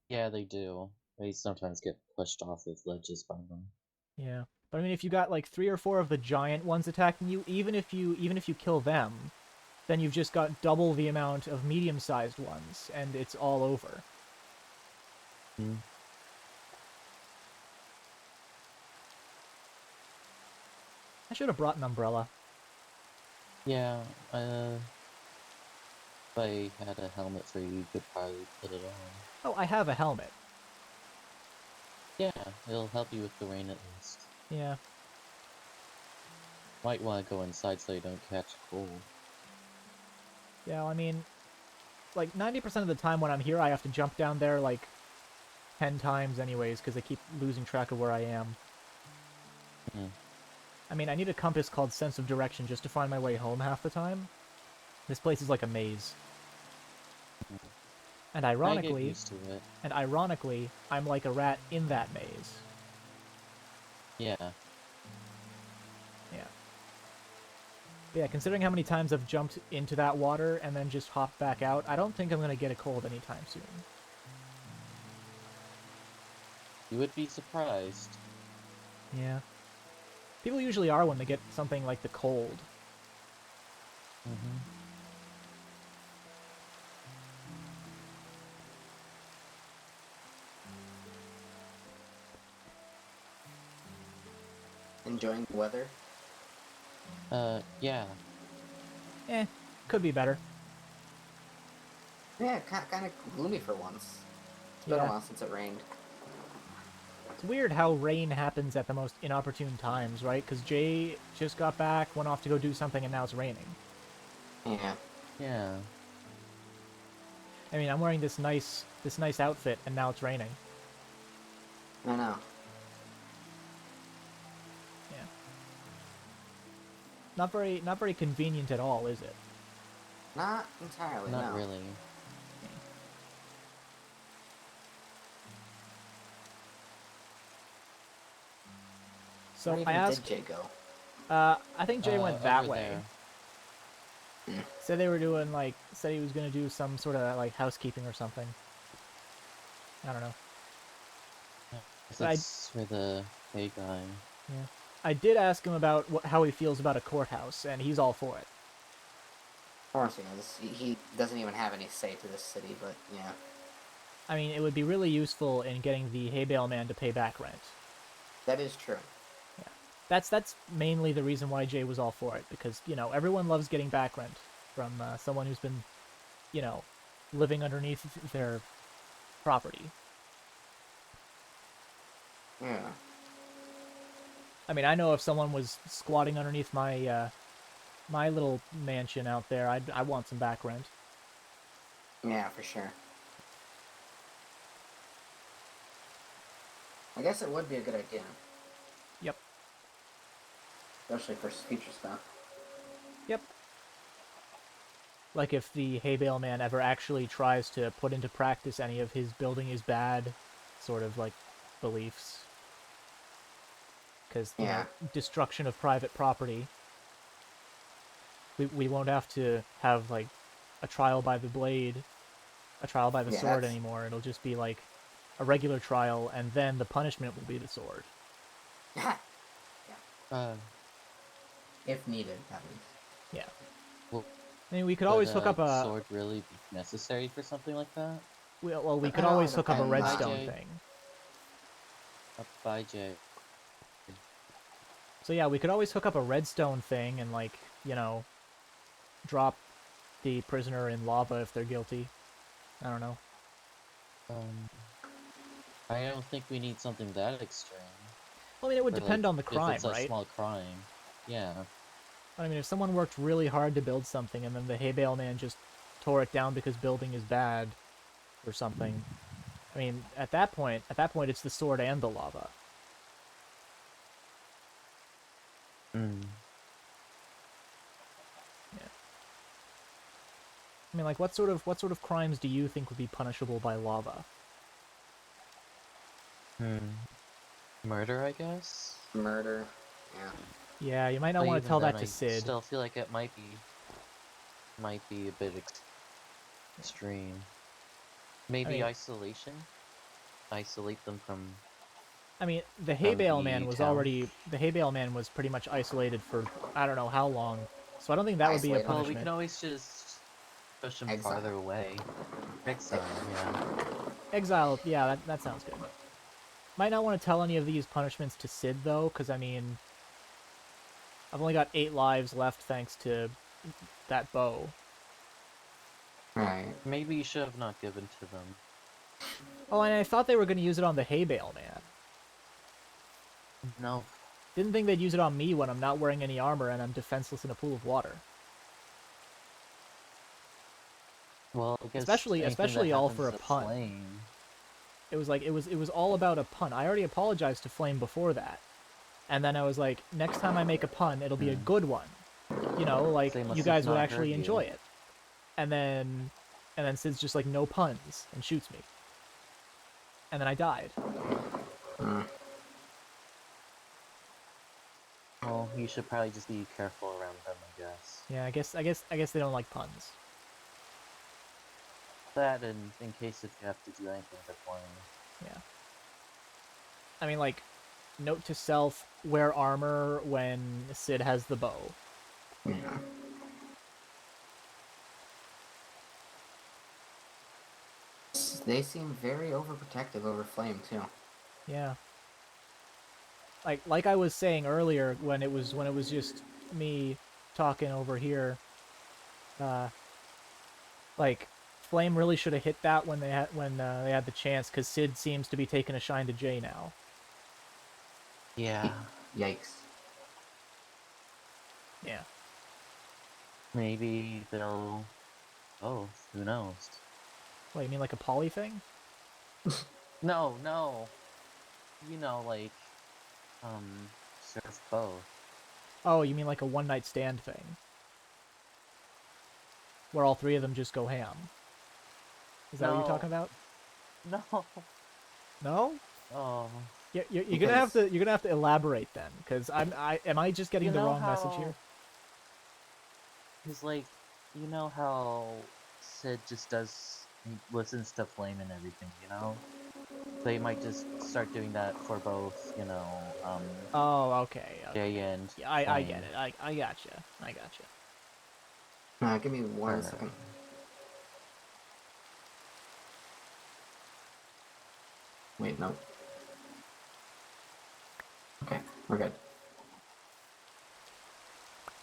Yeah, they do. They sometimes get pushed off of ledges by them. Yeah. But I mean, if you got like 3 or 4 of the giant ones attacking you, even if you kill them, then you've just got double the amount of medium-sized ones, and it's all over. Hmm. I should have brought an umbrella. Yeah, if I had a helmet for you, you could probably put it on. Oh, I have a helmet. Yeah, it'll help you with the rain at least. Yeah. Might want to go inside so you don't catch cold. Yeah, I mean, like 90% of the time when I'm here, I have to jump down there like 10 times anyways, because I keep losing track of where I am. Hmm. I mean, I need a compass called Sense of Direction just to find my way home half the time. This place is like a maze. And I get used to it. ironically, I'm like a rat in that maze. Yeah. Yeah. But yeah, considering how many times I've jumped into that water and then just hopped back out, I don't think I'm gonna get a cold anytime soon. You would be surprised. Yeah. People usually are when they get something like the cold. Mm-hmm. Enjoying the weather? Yeah. Eh, could be better. Yeah, kind of gloomy for once. It's been a Yeah. while since it rained. It's weird how rain happens at the most inopportune times, right? Because Jay just got back, went off to go do something, and now it's raining. Yeah. Yeah. I mean, I'm wearing this nice outfit, and now it's raining. I know. Yeah. Not very convenient at all, is it? Not entirely, Not no. really. So Where even I asked. did Jay go? I think Jay went that Over way. there. Said they were doing said he was gonna do some sort of like housekeeping or something. I don't know. But That's for the hay guy. yeah, I did ask him about how he feels about a courthouse, and he's all for it. Of course he is. He doesn't even have any say to this city, but yeah. I mean, it would be really useful in getting the hay bale man to pay back rent. That is true. Yeah, that's mainly the reason why Jay was all for it, because everyone loves getting back rent from someone who's been, living underneath their property. Yeah. I mean, I know if someone was squatting underneath my my little mansion out there, I want some back rent. Yeah, for sure. I guess it would be a good idea. Yep. Especially for future stuff. Yep. like if the hay bale man ever actually tries to put into practice any of his building is bad sort of like beliefs. Because, you know, destruction of private property. We won't have to have, like, a trial by the blade, a trial by the sword anymore. It'll just be, like, a regular trial, and then the punishment will be the sword. If needed, at least. Yeah. Well, I mean, we could always hook up a... sword really be necessary for something like that? Well, we It could all always hook up a depends on- redstone Jay. thing. Up by Jay. So yeah, we could always hook up a redstone thing and, like, you know, drop the prisoner in lava if they're guilty. I don't know. I don't think we need something that extreme. Well, I mean, it would For, depend like, on the crime, if it's a right? small crime. Yeah. I mean, if someone worked really hard to build something and then the hay bale man just tore it down because building is bad or something, I mean, at that point, it's the sword and the lava. Mm. Yeah. I mean, like, what sort of crimes do you think would be punishable by lava? Murder, I guess? Murder. Yeah. Yeah, you might not But want even to tell that then, to I Sid. still feel like it might be a bit extreme. Maybe mean- isolation? Isolate them from... I mean, the hay From bale the man was town. the hay bale man was pretty much isolated for I don't know how long. So I don't think that would be a Isolated. Well, we punishment. can always just push them Exile. farther away. Exile, yeah. Exile, yeah, that sounds good. Might not want to tell any of these punishments to Sid, though, because, I mean, I've only got 8 lives left thanks to that bow. Right. Maybe you should have not given to them. Oh, and I thought they were going to use it on the hay bale man. No. Didn't think they'd use it on me when I'm not wearing any armor and I'm defenseless in a pool of water. Well, I guess Especially anything that all happens for a to pun. Flame. It was like, it was all about a pun. I already apologized to Flame before that. And then I was like, next time I make a pun, it'll be a good one. You know, like, They must you have guys would not actually heard you. enjoy it. And then Sid's just like, no puns, and shoots me. And then I died. Well, you should probably just be careful around them, I guess. Yeah, I guess they don't like puns. That, and in case if you have to do anything to Flame. Yeah. I mean, like, note to self, wear armor when Sid has the bow. Yeah. They seem very overprotective over Flame too. Yeah. Like I was saying earlier, when it was just me talking over here, like, Flame really should have hit that when they had the chance, because Sid seems to be taking a shine to Jay now. Yeah. Yikes. Yeah. Maybe they'll... Oh, who knows? What, you mean like a poly thing? No, no! You know, like... Surf both. Oh, you mean like a one-night stand thing? Where all 3 of them just go ham? Is that what you're talking about? No! No? Oh... You're gonna have to elaborate then, because am I just getting You the know wrong message here? Cause like, you know how Sid just listens to Flame and everything, you know? They might just start doing that for both, you know, Oh, okay. Jay and Yeah, I Flame. get it. I gotcha. Give me one second. Wait, no. Okay, we're good.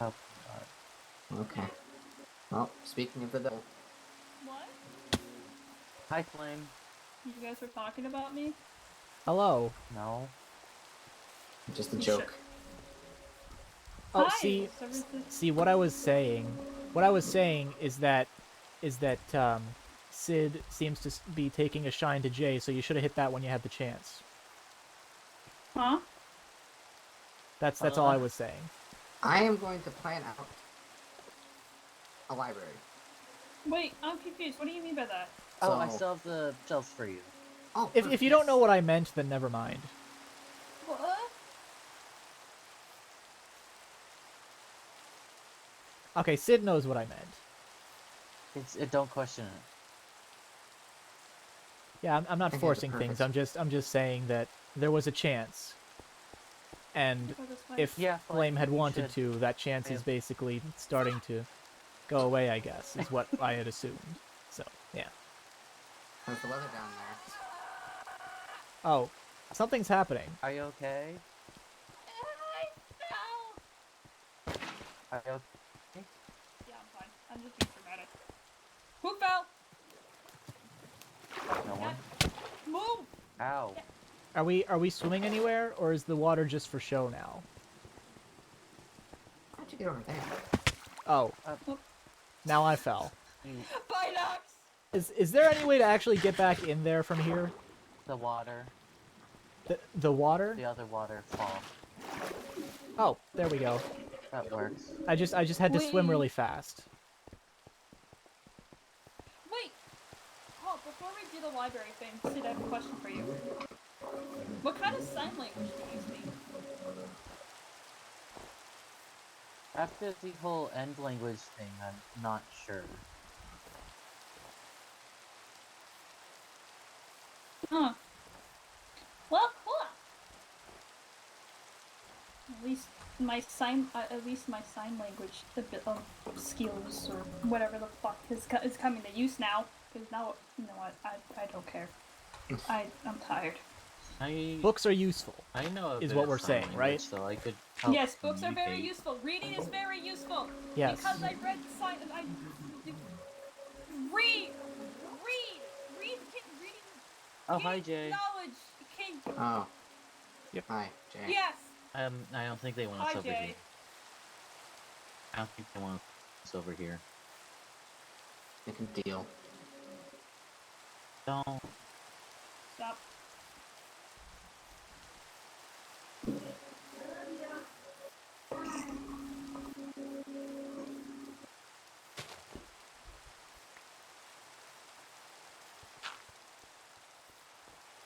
Oh, Okay. Well, speaking of the devil, What? Hi, Flame. You guys were talking about me? Hello. No. just a You joke. Oh, Hi, see what I was saying. What I was saying is that Sid seems to be taking a shine to Jay, so you should have hit that when you had the chance. Huh? That's all I was saying. I am going to plan out a library. Wait, I'm confused. What do you mean by that? Oh, I So- still have the shells for you. Oh, If you don't know what I meant, then never mind. What? Okay, Sid knows what I meant. Don't question it. Yeah, I'm not Okay, forcing perfect. things. I'm just saying that there was a chance, and Oh, that's fine. if Yeah, Flame had you wanted should. to, that chance is Yeah. basically starting to go away. I guess is what I had assumed. So yeah. How's the weather down there? Oh, something's happening. Are you okay? Are you okay? Yeah, I'm fine. I'm just being dramatic. Who fell? No one? Move! Ow. Are we swimming anywhere, or is the water just for show now? How'd you get over there? Oh, Uh, now I fell. Binocs! Is there any way to actually get back in there from here? The water. The water? The other waterfall. Oh, there we go. That works. I just had to swim Whee! really fast. Wait! Oh, before we do the library thing, Sid, I have a question for you. What kind of sign language do you speak? After the whole end language thing, I'm not sure. Huh. Well, cool. At least my sign language, a bit of skills or whatever the fuck is coming to use now. Because now, you know what? I don't care. I'm tired. Books are useful. I know is a bit what of we're sign saying, language, right? So I could help Yes, books are very communicate. useful. Reading is very useful. Yes. Because I read sign. Read. Reading. Oh, hi, gains Jay. Knowledge. King. Oh. Yep. Hi, Jay. Yes. I don't think they want us Hi, over Jay. here. I don't think they want us over here. Make a deal. Don't. Stop.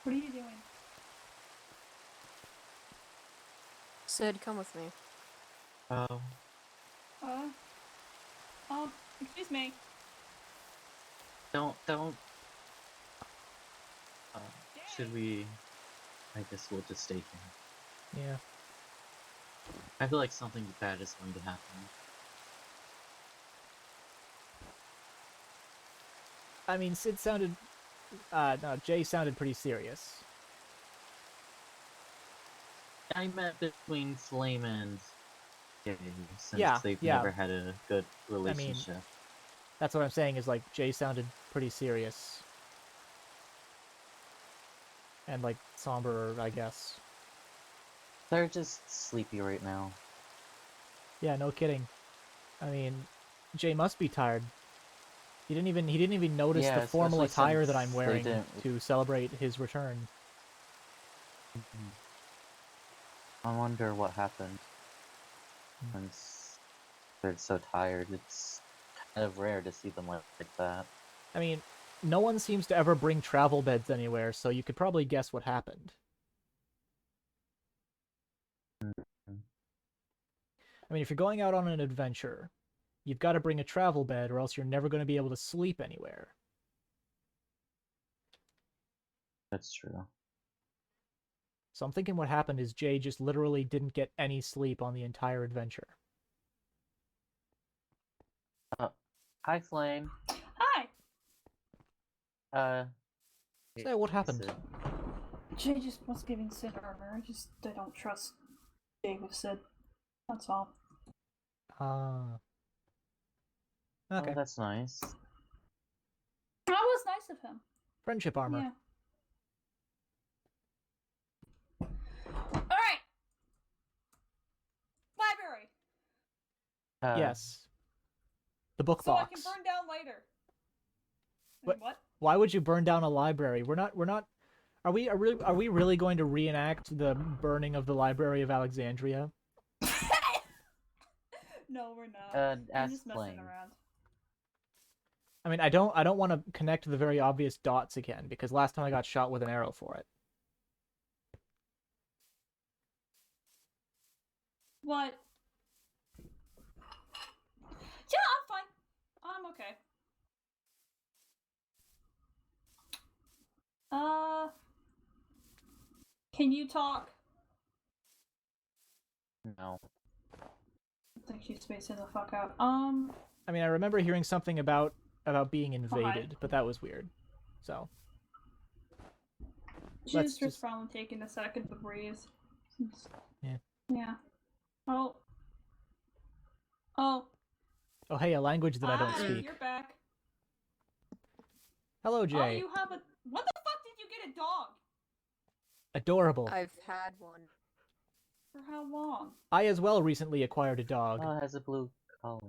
What are you doing? Sid, come with me. Oh. Excuse me. Don't. Should we? I guess we'll just stay here. Yeah. I feel like something bad is going to happen. I mean, Sid sounded... no, Jay sounded pretty serious. I meant between Flame and Jay, since Yeah, they've yeah. never had a good relationship. That's what I'm saying, is like, Jay sounded pretty serious. And like, somber, I guess. They're just sleepy right now. Yeah, no kidding. I mean, Jay must be tired. He didn't even notice Yeah, the formal especially attire that since I'm they wearing didn't- to celebrate his return. I wonder what happened. Since they're so tired, it's kind of rare to see them like that. I mean, no one seems to ever bring travel beds anywhere, so you could probably guess what happened. I mean, if you're going out on an adventure, you've got to bring a travel bed, or else you're never going to be able to sleep anywhere. That's true. So I'm thinking what happened is Jay just literally didn't get any sleep on the entire adventure. Hi, Flame. Hi. So what happened? Sid. Jay just was giving Sid armor. I don't trust Jay with Sid. That's all. Ah. Oh, Okay. that's nice. That was nice of him. Friendship armor. Yeah. Alright! Library! Yes. The book So box. I can burn down later. What? Why would you burn down a library? We're not are we really going to reenact the burning of the Library of Alexandria? No, we're not. I'm Ask just messing Flame. around. I mean, I don't want to connect the very obvious dots again, because last time I got shot with an arrow for it. What? Yeah, I'm fine. I'm okay. Can you talk? No. I think she's spacing the fuck out. I mean, I remember hearing something about being invaded, but that was weird. So let's She's just just probably taking a second to breathe. Yeah. Yeah. Oh. Oh. oh hey, a language that I don't Hi, speak. you're back. Hello, Oh, Jay. you have a. What the fuck did you get a dog? Adorable. I've had one. For how long? I as well recently acquired a dog. Oh, it has a blue collar.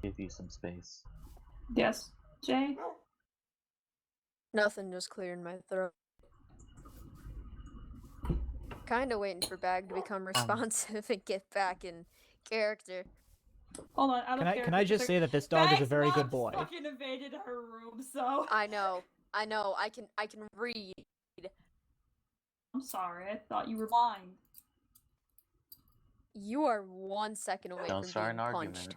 Give you some space. Yes, Jay. Nothing, just clearing my throat. Kinda waiting for Bag to become responsive and get back in character. Hold on. Can I just say that this dog is a very good boy? Fucking invaded her room, so. I know. I can read. I'm sorry. I thought you were blind. You are 1 second away Don't from start being an punched. argument.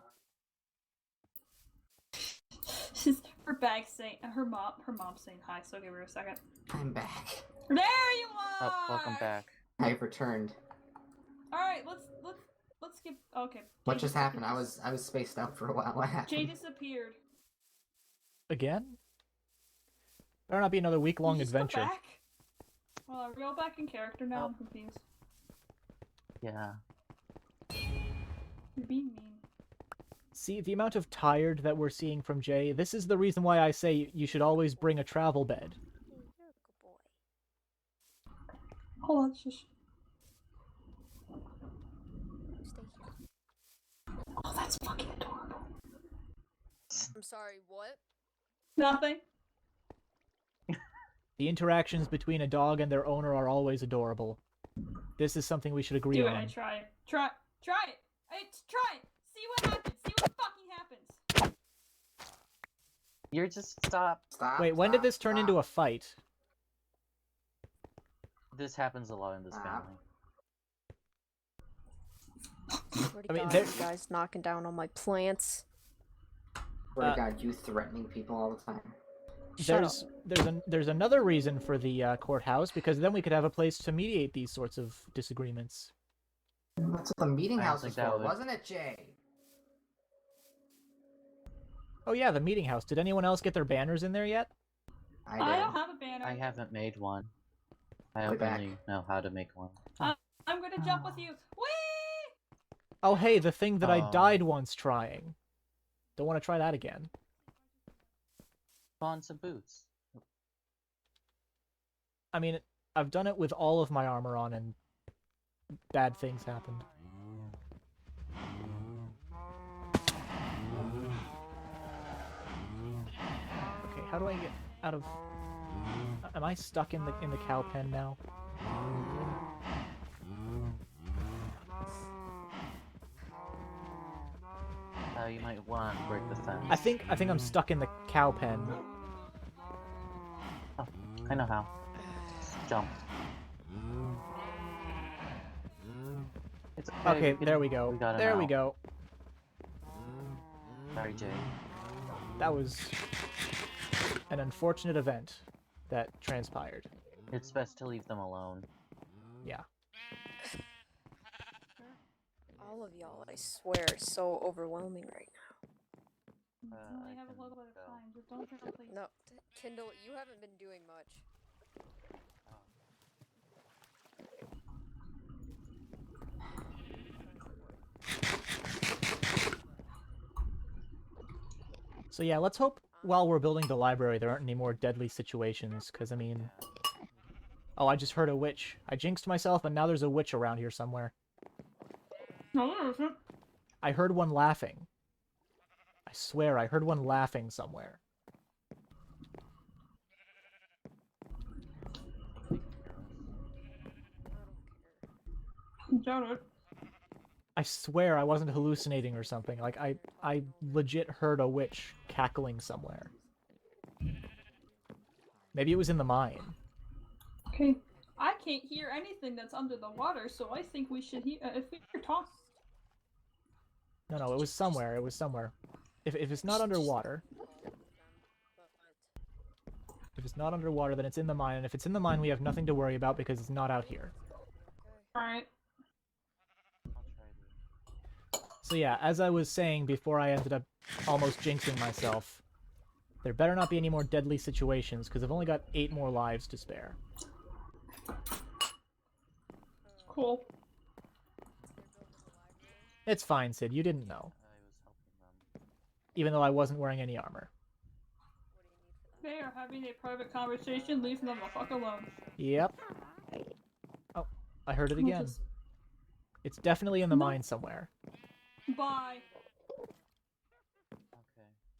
Her bag saying her mom's saying hi. So give her a second. I'm back. There you are. Oh, welcome back. I've returned. All right, let's skip. Okay. What Jay just happened? I disappears. was spaced out for a while. What happened? Jay disappeared. Again? Better not be another week-long You just go adventure. back? Well, are we all back in character now? I'm confused. Yeah. You're being mean. See, the amount of tired that we're seeing from Jay, this is the reason why I say you should always bring a travel bed. You're a good boy. Hold on, shush. Stay here. Oh, that's fucking adorable. I'm sorry, what? Nothing. The interactions between a dog and their owner are always adorable. This is something we should agree Do on. it. I try it. Try it. Try it. Try it. See what happens. See what fucking happens. You're just stop. Stop. Wait, when did this turn into a fight? This happens a lot in this family. Swear to I mean, God, there- this guy's knocking down all my plants. Swear to God, you threatening people all the time. Shut up. There's another reason for the courthouse, because then we could have a place to mediate these sorts of disagreements. That's what the meeting I don't house think was that for, would- wasn't it, Jay? Oh yeah, the meeting house. Did anyone else get their banners in there yet? I I did. don't have a banner. I haven't made one. I Way back. only know how to make one. I'm gonna jump with you. Whee! Oh hey, the thing that I Oh. died once trying. Don't want to try that again. On some boots. I mean, I've done it with all of my armor on, and bad things happened. Okay, how do I get out of? Am I stuck in the cow pen now? You might want to break the fence. I think I'm stuck in the cow pen. Oh, I know how. Jump. It's Okay, there we go. got it There we now. go. Sorry, Jay. That was an unfortunate event that transpired. It's best to leave them alone. Yeah. All of y'all, I swear, is so overwhelming right We only I have a can little bit of go. time. Just don't jump, please. now. No, Kindle, you haven't been doing much. So yeah, let's hope while we're building the library there aren't any more deadly situations, because I mean... Oh, I just heard a witch. I jinxed myself, and now there's a witch around here somewhere. No, there isn't. I heard one laughing. I swear, I heard one laughing somewhere. doubt it. I swear I wasn't hallucinating or something. Like, I legit heard a witch cackling somewhere. Maybe it was in the mine. Okay. I can't hear anything that's under the water, so I think we should hear. If we hear talk. No, it was somewhere. It was somewhere. If it's not underwater, if it's not underwater, then it's in the mine. And if it's in the mine, we have nothing to worry about because it's not out here. Alright. So yeah, as I was saying before I ended up almost jinxing myself, there better not be any more deadly situations because I've only got 8 more lives to spare. Cool. It's fine, Sid. You didn't know. I was helping them. Even though I wasn't wearing any armor. They are having a private conversation. Leave them the fuck alone. Yep. Oh, I heard it We'll again. just- It's definitely in the No. mine somewhere. Bye. Okay,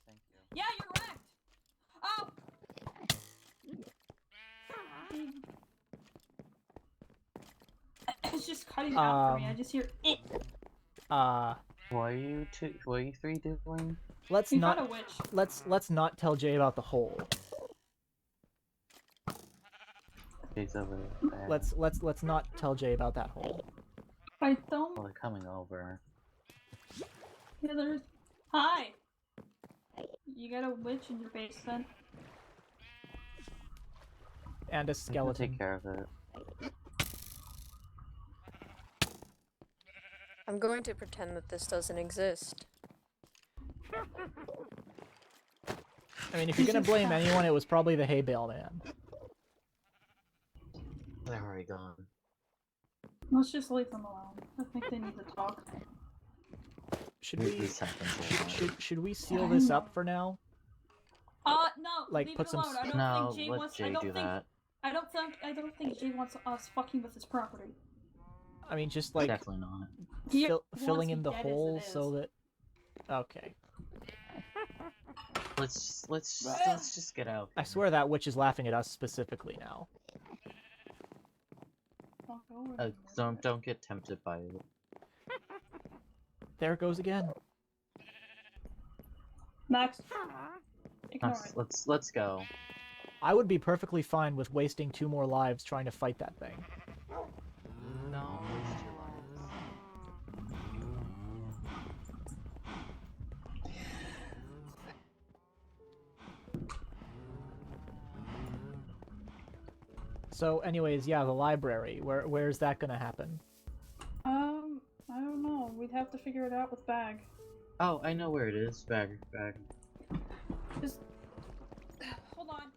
thank you. Yeah, you're wrecked. Oh. It's just cutting out for me. I just hear it. What are you three doing? Let's We not found a witch. let's not tell Jay about the hole. Jay's over there. Let's not tell Jay about that hole. I don't. Oh, they're coming over. Yeah, there's. Hi. You got a witch in your basement. And a I'm gonna skeleton. take care of it. I'm going to pretend that this doesn't exist. I mean, if you're gonna blame anyone, it was probably the hay bale man. They're already gone. Let's just leave them alone. I think they need to talk. Should we This happens a lot. should we seal this up for now? No. Like, leave put it some alone. I don't No, think Jay let wants. Jay I don't do think. that. I don't think Jay wants us fucking with his property. I mean, just like Definitely not. He filling wants in me the dead as it hole is. so that. Okay. Let's just get out. I swear that witch is laughing at us specifically now. Fuck over Don't get tempted by it. There it goes again. Next. Ignore it. Let's go. I would be perfectly fine with wasting 2 more lives trying to fight that thing. No, waste your lives. So, anyways, yeah, the library. Where's that gonna happen? I don't know. We'd have to figure it out with Bag. Oh, I know where it is. Bag. Just hold on.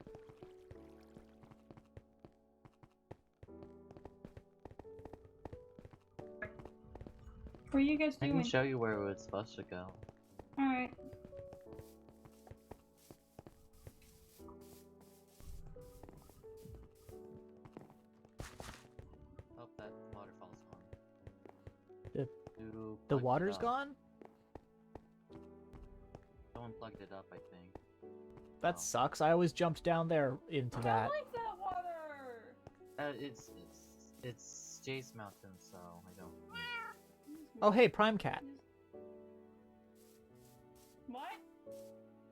What are you guys I doing? can show you where it was supposed to go. Alright. Oh, that waterfall's gone. The- Who The plugged it water's up? gone? Someone plugged it up, I think. That Oh. sucks. I always jumped down there into I that. like that water! It's Jay's mountain, so I don't. Oh, hey, Prime Cat. What?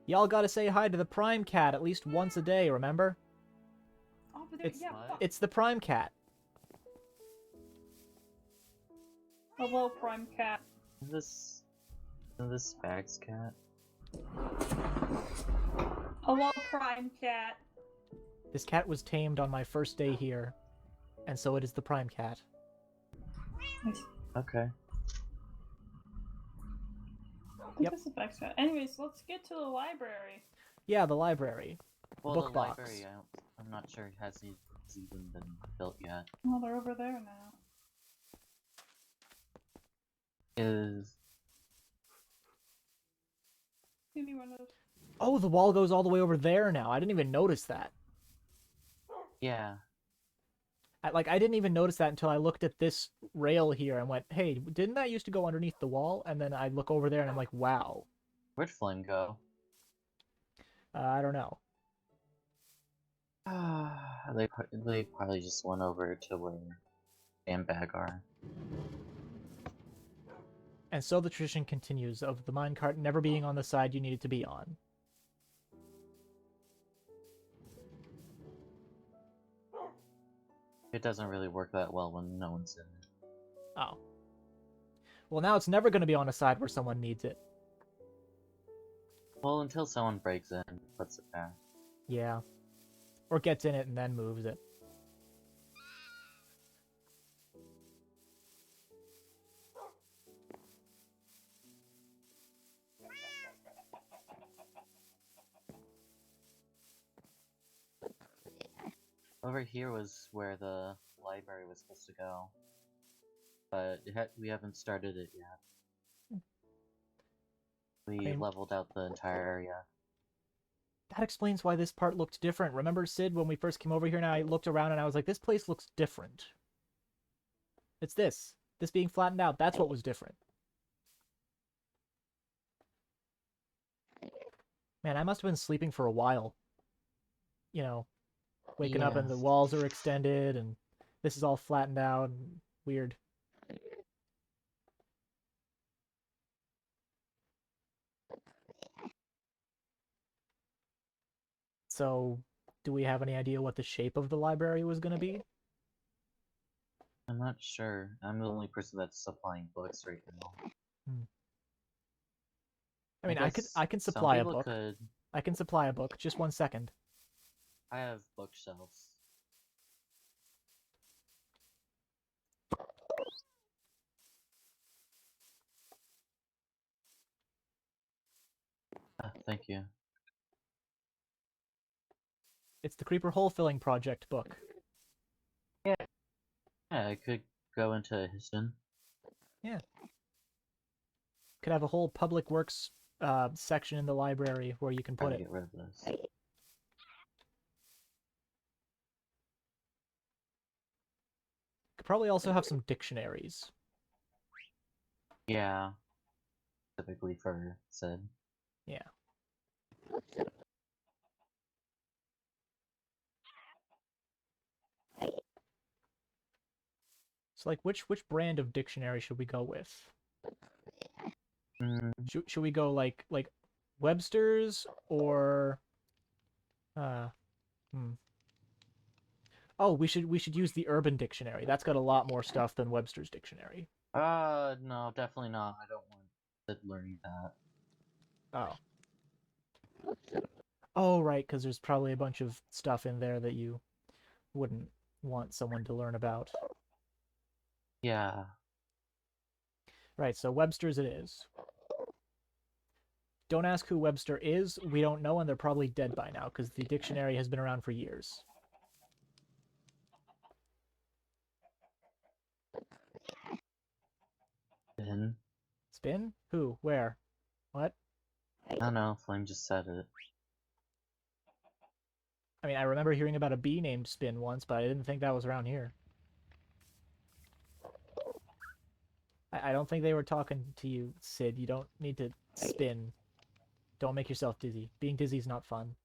Y'all gotta say hi to the Prime Cat at least once a day, remember? Oh, but there, It's- yeah, What? fuck. It's the Prime Cat. Hello, Prime Cat. Isn't this Bag's cat? Hello, Prime Cat. This cat was tamed on my first day here, and so it is the Prime Cat. Okay. I think Yep. this is Bag's Cat. Anyways, let's get to the library. Yeah, the library. Well, Book the box. library, I'm not sure it has even been built yet. Oh, they're over there now. Is Give me one of those. Oh, the wall goes all the way over there now. I didn't even notice that. yeah. I didn't even notice that until I looked at this rail here and went, hey, didn't that used to go underneath the wall? And then I look over there and I'm like, wow. Where'd Flame go? I don't know. They probably just went over to where and Bag are. And so the tradition continues of the minecart never being on the side you need it to be on. It doesn't really work that well when no one's in it. Oh. Well, now it's never going to be on a side where someone needs it. Well, until someone breaks in and puts it there. Yeah. Or gets in it and then moves it. Over here was where the library was supposed to go. But we haven't started it yet. We mean- leveled out the entire area. That explains why this part looked different. Remember, Sid, when we first came over here and I looked around and I was like, this place looks different. It's this. This being flattened out. That's what was different. Man, I must have been sleeping for a while. You know, waking up and the Yeah. walls are extended and this is all flattened out and weird. So, do we have any idea what the shape of the library was going to be? I'm not sure. I'm the only person that's supplying books right now. I mean, guess I can some supply a people book. could. I can supply a book. Just 1 second. I have bookshelves. Thank you. It's the Creeper Hole Filling Project book. Yeah, I could go into Histon. Could have a whole public works section in the library where you can Try put to it. get rid of this. Could probably also have some dictionaries. Yeah. Specifically for Sid. Yeah. So, like, which brand of dictionary should we go with? Mm, Should we go like Webster's or Oh, we should use the Urban Dictionary. That's got a lot more stuff than Webster's Dictionary. no, definitely not. I don't want Sid learning that. Oh. Oh, right, because there's probably a bunch of stuff in there that you wouldn't want someone to learn about. Yeah. Right, so Webster's it is. Don't ask who Webster is. We don't know, and they're probably dead by now, because the dictionary has been around for years. Then, Spin? Who? Where? What? I don't know, Flame just said it. I mean, I remember hearing about a bee named Spin once, but I didn't think that was around here. I don't think they were talking to you, Sid. You don't need to spin. Don't make yourself dizzy. Being dizzy is not fun.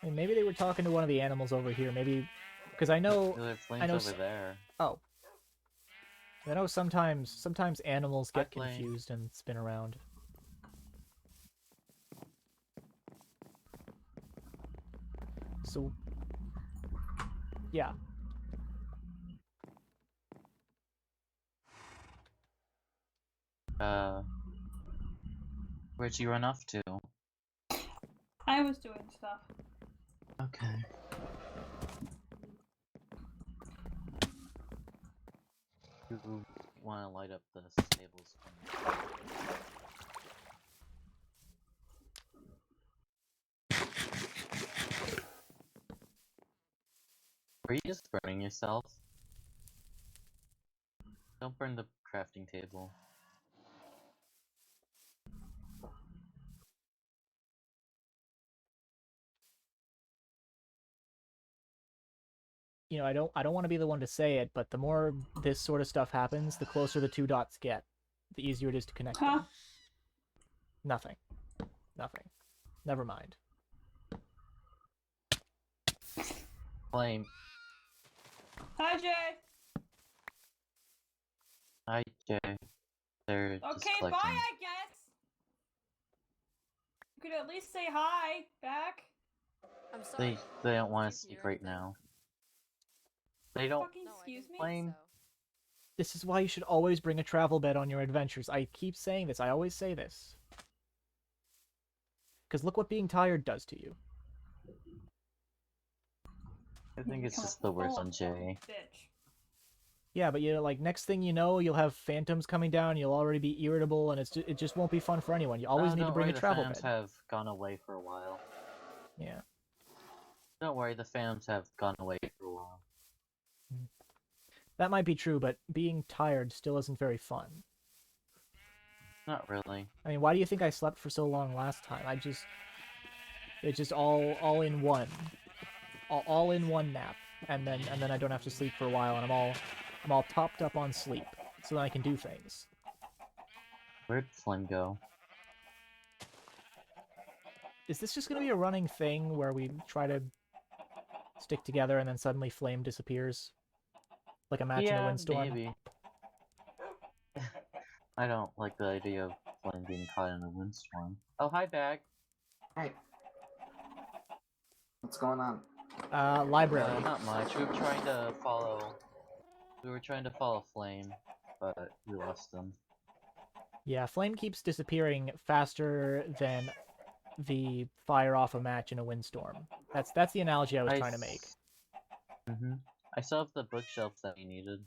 I mean, maybe they were talking to one of the animals over here. Maybe, because I know. No, Flame's know over s- there. Oh. I know sometimes animals Hi, get Flame. confused and spin around. So, yeah. Where'd you run off to? I was doing stuff. Okay. You want to light up the stables for me? Are you just burning yourself? Don't burn the crafting table. You know, I don't want to be the one to say it, but the more this sort of stuff happens, the closer the two dots get, the easier it is to connect Huh? them. Nothing. Nothing. Never mind. Flame, Hi, Jay. Hi, Jay. They're just Okay, bye, collecting. I guess. You could at least say hi back. I'm sorry. They don't want Did to you hear speak right anything? now. They don't. Fucking No, I excuse didn't me. think Flame. so. This is why you should always bring a travel bed on your adventures. I keep saying this. I always say this. Because look what being tired does to you. I You think it's become just a the worst full-on on Jay. bitch. Yeah, but like next thing you know, you'll have phantoms coming down. You'll already be irritable, and it just won't be fun for anyone. You always need to Don't bring worry, a the travel fans bed. have gone away for a while. Yeah. Don't worry, the fans have gone away for a while. That might be true, but being tired still isn't very fun. Not really. I mean, why do you think I slept for so long last time? It's just all in one, all in one nap, and then I don't have to sleep for a while, and I'm all topped up on sleep, so that I can do things. Where'd Flame go? Is this just gonna be a running thing where we try to stick together and then suddenly Flame disappears, like a match in a windstorm? Maybe. I don't like the idea of Flame being caught in a windstorm. Oh, hi, Bag. Hey. What's going on? Library. Not much. We were trying to follow. We were trying to follow Flame, but we lost them. Yeah, Flame keeps disappearing faster than the fire off a match in a windstorm. That's the analogy I was trying to make. I still have the bookshelves that we needed.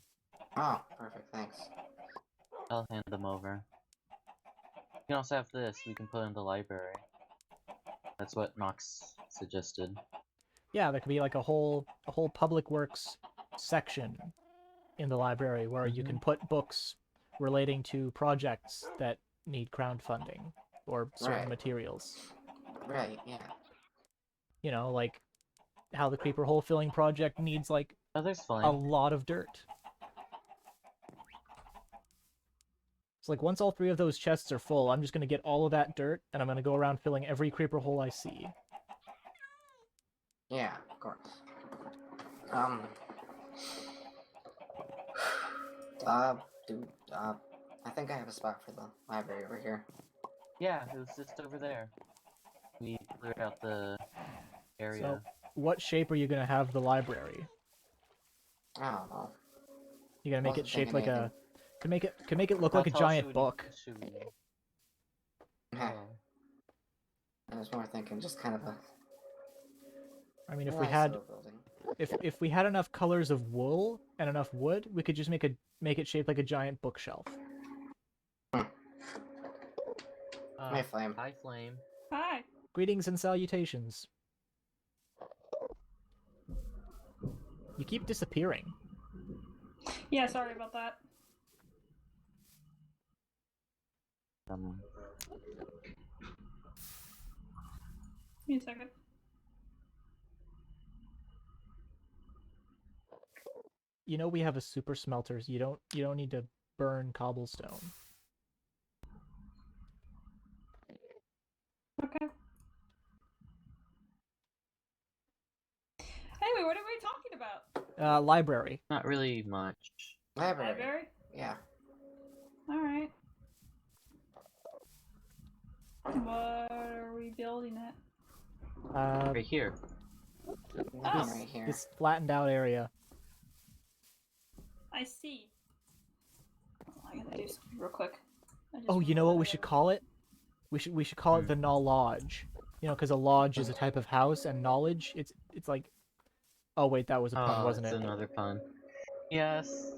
Oh, perfect, thanks. I'll hand them over. You can also have this. We can put in the library. That's what Nox suggested. Yeah, there could be like a whole public works section in the library where you can put books relating to projects that need crowdfunding or certain Right. materials. Right, yeah. You know, like how the creeper hole filling project needs like Oh, there's a Flame. lot of dirt. It's like once all 3 of those chests are full, I'm just gonna get all of that dirt and I'm gonna go around filling every creeper hole I see. Yeah, of course. Dude, I think I have a spot for the library over here. Yeah, it was just over there. We cleared out the area. So, what shape are you gonna have the library? I don't know. You gonna make it Wasn't shaped thinking like a can make it look How like a tall giant should we- book. should we- Heh, Oh. I was more thinking just kind of a I mean, if nice we had little building. if we had enough colors of wool and enough wood, we could just make it shaped like a giant bookshelf. Hey, Flame. Hi, Flame. Hi. Greetings and salutations. You keep disappearing. Yeah, sorry about that. Give me a second. You know we have a super smelter, so you don't need to burn cobblestone. Okay. Anyway, what are we talking about? Library. Not really much. Library. Library? Yeah. Alright. What are we building at? Right here. Living Oh. right here. This flattened out area. I see. Oh, I gotta do something real quick. Oh, you know what we should call it? We should call it the Gnaw Lodge. You know, because a lodge is a type of house, and knowledge, it's like. Oh wait, that was a pun, wasn't it's it? another pun. Yes.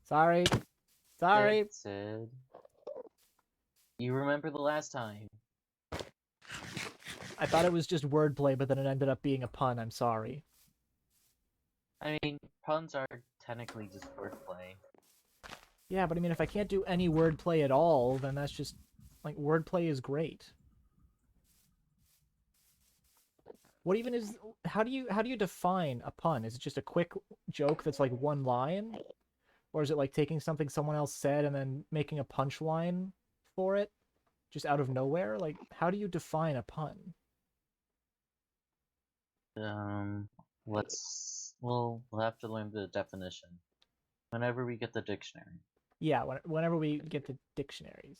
Sorry. Sorry. Sid. You remember the last time? I thought it was just wordplay, but then it ended up being a pun. I'm sorry. I mean, puns are technically just wordplay. Yeah, but I mean, if I can't do any wordplay at all, then that's just like wordplay is great. What even is? How do you define a pun? Is it just a quick joke that's like one line, or is it like taking something someone else said and then making a punchline for it, just out of nowhere? Like, how do you define a pun? Let's Well, we'll have to learn the definition whenever we get the dictionary. Yeah, whenever we get the dictionaries.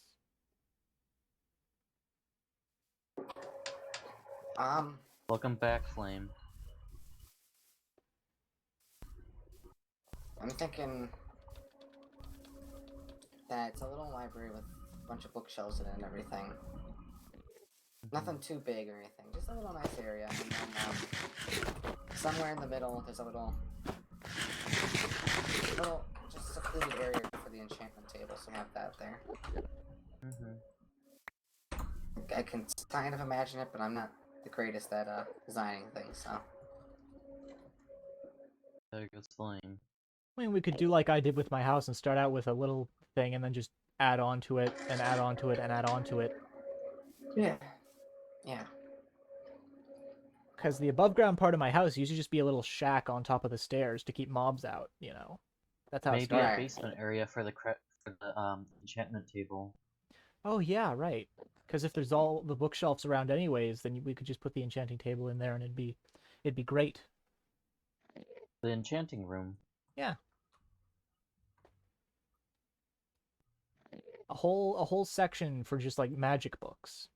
Welcome back, Flame. I'm thinking that it's a little library with a bunch of bookshelves in it and everything. Nothing too big or anything, just a little nice area. And then somewhere in the middle, there's a little, just secluded area for the enchantment table. So have that there. I can kind of imagine it, but I'm not the greatest at designing things. So There goes Flame. I mean, we could do like I did with my house and start out with a little thing and then just add on to it and add on to it and add on to it. yeah, yeah. Because the above ground part of my house used to just be a little shack on top of the stairs to keep mobs out, you know. That's how it Maybe started. a Right. basement area for the enchantment table. Oh yeah, right. Because if there's all the bookshelves around anyways, then we could just put the enchanting table in there and it'd be great. The enchanting room. Yeah. A whole section for just like magic books.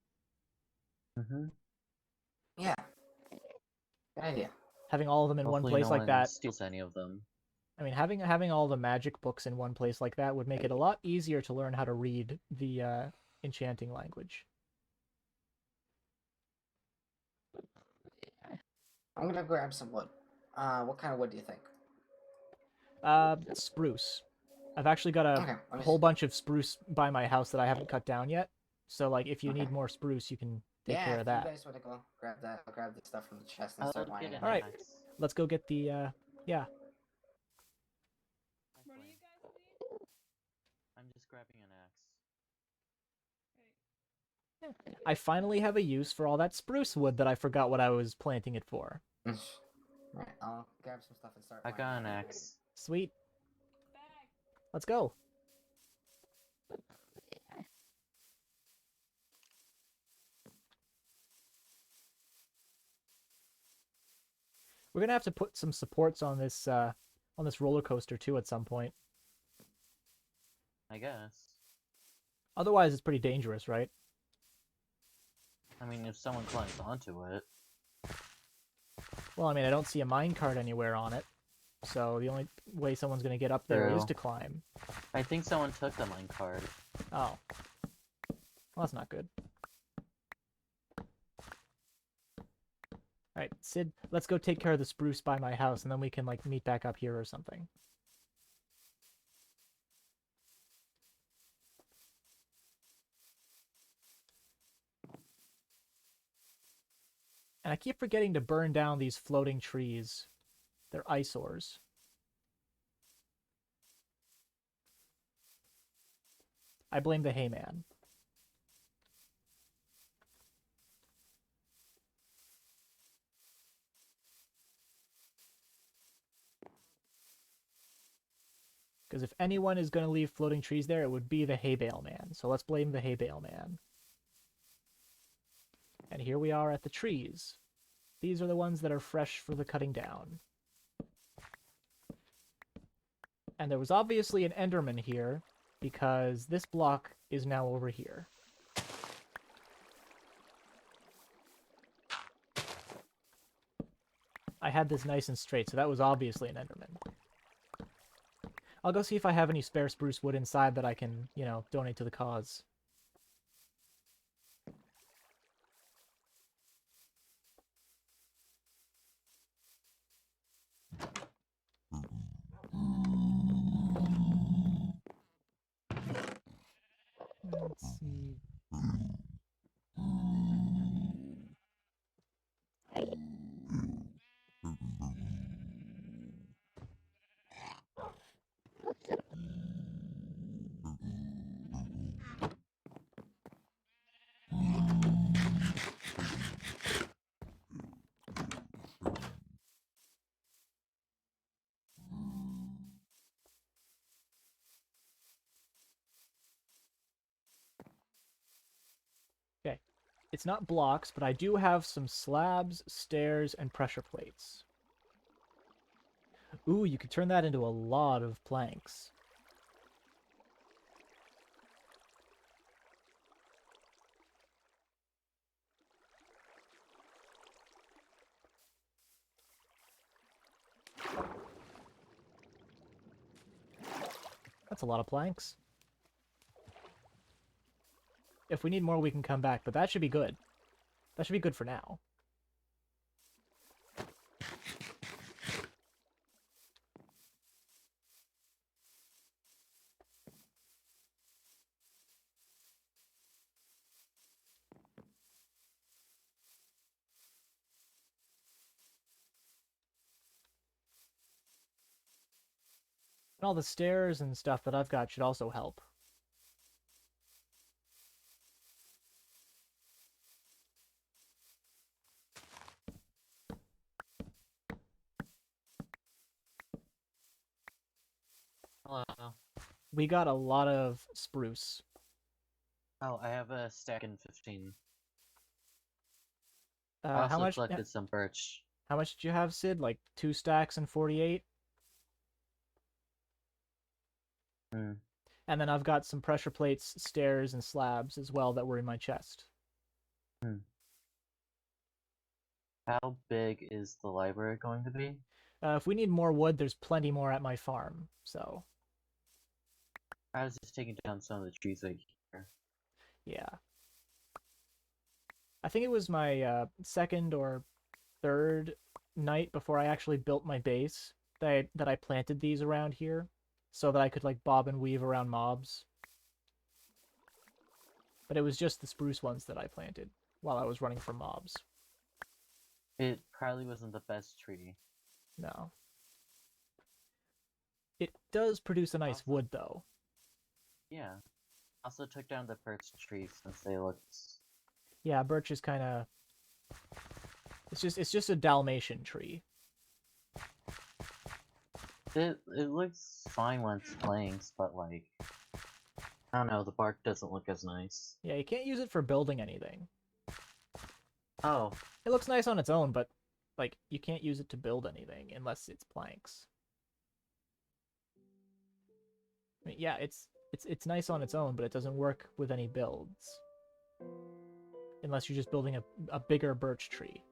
Yeah. Good idea. Having all of them in one Hopefully place no like one that. steals any of them. I mean, having all the magic books in one place like that would make it a lot easier to learn how to read the enchanting language. I'm gonna grab some wood. What kind of wood do you think? Spruce. I've actually got a Okay, let me whole bunch of spruce by my house that I haven't cut down yet. So, like, if you Okay. need more spruce, you can take yeah, care of if that. you guys want to go grab that, I'll grab the stuff from the chest and I'll start get lining an it up. Alright. axe. Let's go get the, yeah. What do you guys need? I'm just grabbing an axe. I finally have a use for all that spruce wood that I forgot what I was planting it for. Right, I'll grab some stuff and start. I got an lining it up. axe. Sweet. Bag. Let's go. We're gonna have to put some supports on this roller coaster too at some point. I guess. Otherwise, it's pretty dangerous, right? I mean, if someone climbs onto it. Well, I mean, I don't see a minecart anywhere on it, so the only way someone's gonna get up there is True. to climb. I think someone took the minecart. Oh. Well, that's not good. Alright, Sid, let's go take care of the spruce by my house, and then we can, like, meet back up here or something. And I keep forgetting to burn down these floating trees. They're eyesores. I blame the hayman. Because if anyone is going to leave floating trees there, it would be the hay bale man. So let's blame the hay bale man. And here we are at the trees. These are the ones that are fresh for the cutting down. And there was obviously an Enderman here, because this block is now over here. I had this nice and straight, so that was obviously an Enderman. I'll go see if I have any spare spruce wood inside that I can, you know, donate to the cause. Let's see. Okay. It's not blocks, but I do have some slabs, stairs, and pressure plates. Ooh, you could turn that into a lot of planks. That's a lot of planks. If we need more, we can come back, but that should be good. That should be good for now. And all the stairs and stuff that I've got should also help. Hello. We got a lot of spruce. Oh, I have a stack in 15. I How also much? collected some birch. How much did you have, Sid? Like 2 stacks and 48? Hmm. And then I've got some pressure plates, stairs, and slabs as well that were in my chest. How big is the library going to be? If we need more wood, there's plenty more at my farm, so I was just taking down some of the trees right here. yeah. I think it was my second or third night before I actually built my base that I planted these around here so that I could like bob and weave around mobs. But it was just the spruce ones that I planted while I was running from mobs. It probably wasn't the best tree. No. It does produce a nice Also- wood though. Yeah. Also took down the birch trees since they looked... Yeah, birch is kind of it's just a Dalmatian tree. It looks fine when it's planks, but like... I don't know, the bark doesn't look as nice. Yeah, you can't use it for building anything. Oh, It looks nice on its own, but like you can't use it to build anything unless it's planks. I mean, yeah, it's nice on its own, but it doesn't work with any builds. Unless you're just building a bigger birch tree.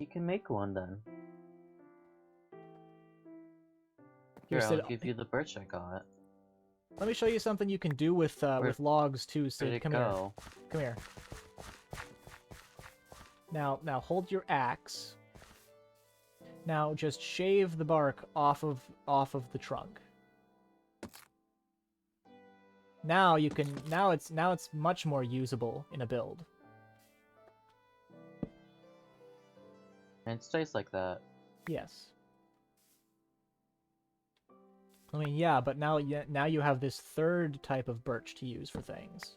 you can make one then. Here, Here, I'll Sid, give you the birch I got. let me show you something you can do with logs too, Where did Sid. it Come here. go? Come here. Now hold your axe. Now just shave the bark off of the trunk. Now you can now it's much more usable in a build. And it stays like that. Yes. I mean, yeah, but now you have this third type of birch to use for things.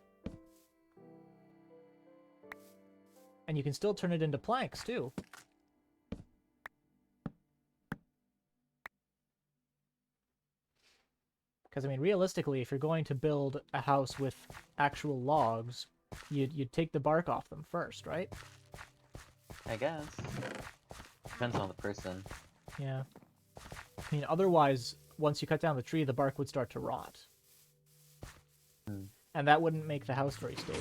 And you can still turn it into planks, too. Because, I mean, realistically, if you're going to build a house with actual logs, you'd take the bark off them first, right? I guess. Depends on the person. Yeah. I mean, otherwise, once you cut down the tree, the bark would start to rot. Hmm. And that wouldn't make the house very stable.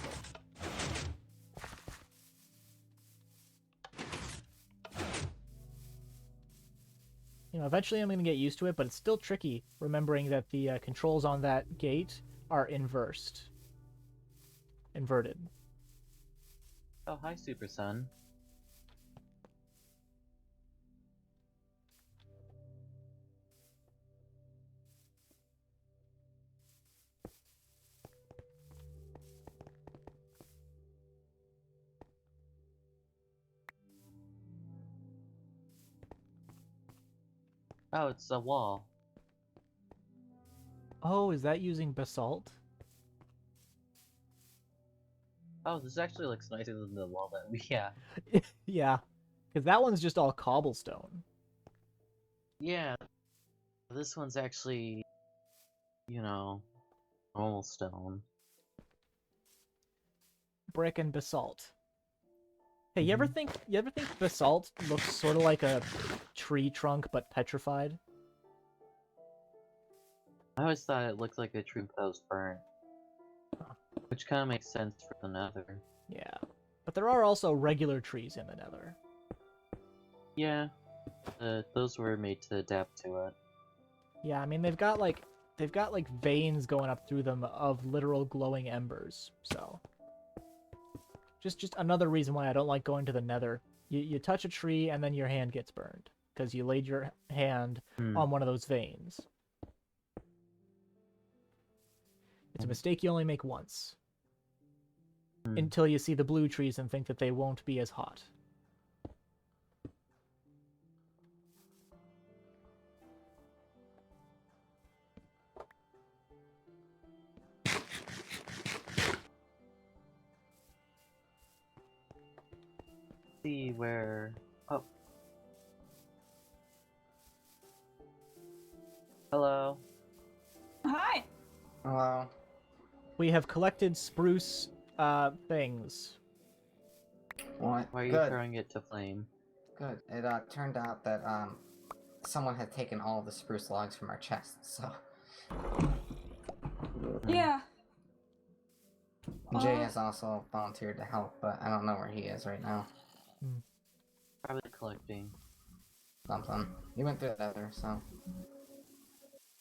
You know, eventually I'm going to get used to it, but it's still tricky remembering that the controls on that gate are inverted. Oh, hi, Super Sun. Oh, it's a wall. Oh, is that using basalt? Oh, this actually looks nicer than the wall that we... Yeah. Yeah, because that one's just all cobblestone. Yeah. This one's actually, you know, normal stone. Brick and basalt. Hey, you ever think basalt looks sort of like a tree trunk but petrified? I always thought it looked like a tree that was burnt. Which kind of makes sense for the nether. Yeah. But there are also regular trees in the nether. Yeah, those were made to adapt to it. Yeah, I mean they've got like veins going up through them of literal glowing embers. So just another reason why I don't like going to the nether. You touch a tree and then your hand gets burned because you laid your hand on one of those veins. It's a mistake you only make once. Until you see the blue trees and think that they won't be as hot. See where... Oh. Hello. Hi. Hello. We have collected spruce things. What? Why are you Good. throwing it to flame? Good. It turned out that someone had taken all the spruce logs from our chests, so Yeah. Jay has also volunteered to help, but I don't know where he is right now. Probably collecting. Something. He went through the nether, so.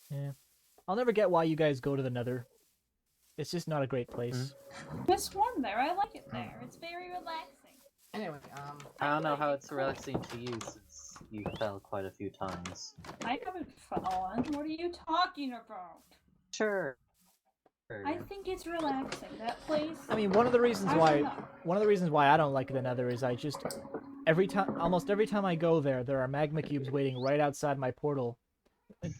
Yeah. I'll never get why you guys go to the nether. It's just not a great place. It's warm there. I like it there. It's very relaxing. Anyway, I don't know how it's relaxing to you since you fell quite a few times. I haven't fallen. What are you talking about? Sure. I think it's relaxing. That place. I mean, one of the reasons I don't know. why I don't like the nether is I just almost every time I go there are magma cubes waiting right outside my portal,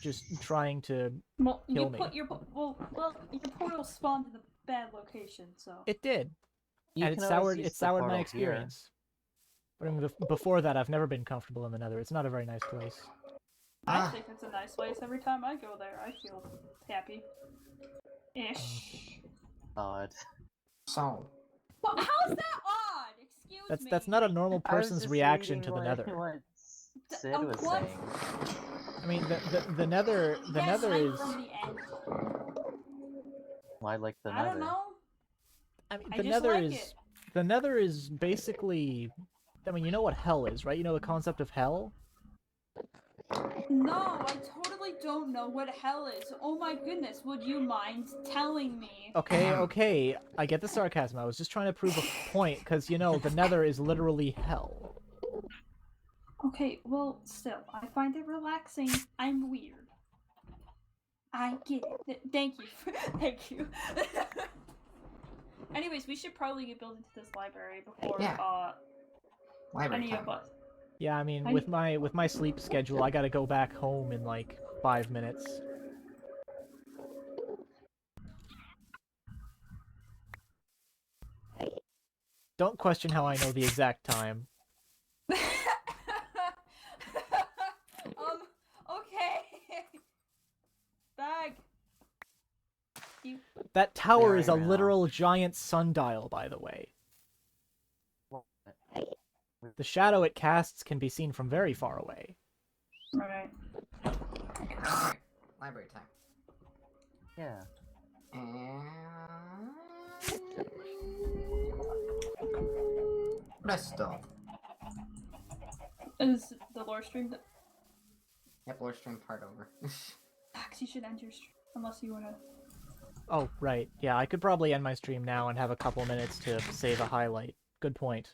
just trying to Well, you kill me. put your your portal spawned in a bad location, so. It did. You And can it always soured use the my portal experience. But I mean, before that, I've never been comfortable in the nether. It's not a very nice place. I think it's a nice place. Every time I go there, I feel happy. Ish. Odd. so. Well, how's that odd? Excuse me. That's not a normal I was person's just reaction to reading the nether. what Sid was what? saying. I mean, the nether Yes, I'm is. from the end. Why like the I nether? don't know. I mean, I the just nether like is. it. The nether is basically. I mean, you know what hell is, right? You know the concept of hell? No, I totally don't know what hell is. Oh my goodness, would you mind telling me? Okay, I get the sarcasm. I was just trying to prove a point, because, you know, the nether is literally hell. Okay, well, still, I find it relaxing. I'm weird. I get it. Thank you. Thank you. Anyways, we should probably get built into this library before Library any time. of us. Yeah, I mean, with my sleep schedule, I gotta go back home in, like, 5 minutes. Don't question how I know the exact time. Okay. Bag. That tower is a Very well. literal giant sundial, by the way. The shadow it casts can be seen from very far away. Alright. Alright, library time. Yeah. And... Presto. Is the lore stream that Yep, lore stream part over. Max, you should end your stream unless you wanna. Oh, right. Yeah, I could probably end my stream now and have a couple minutes to save a highlight. Good point.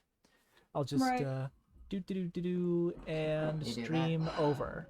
I'll just, Right. do and You do that. stream over.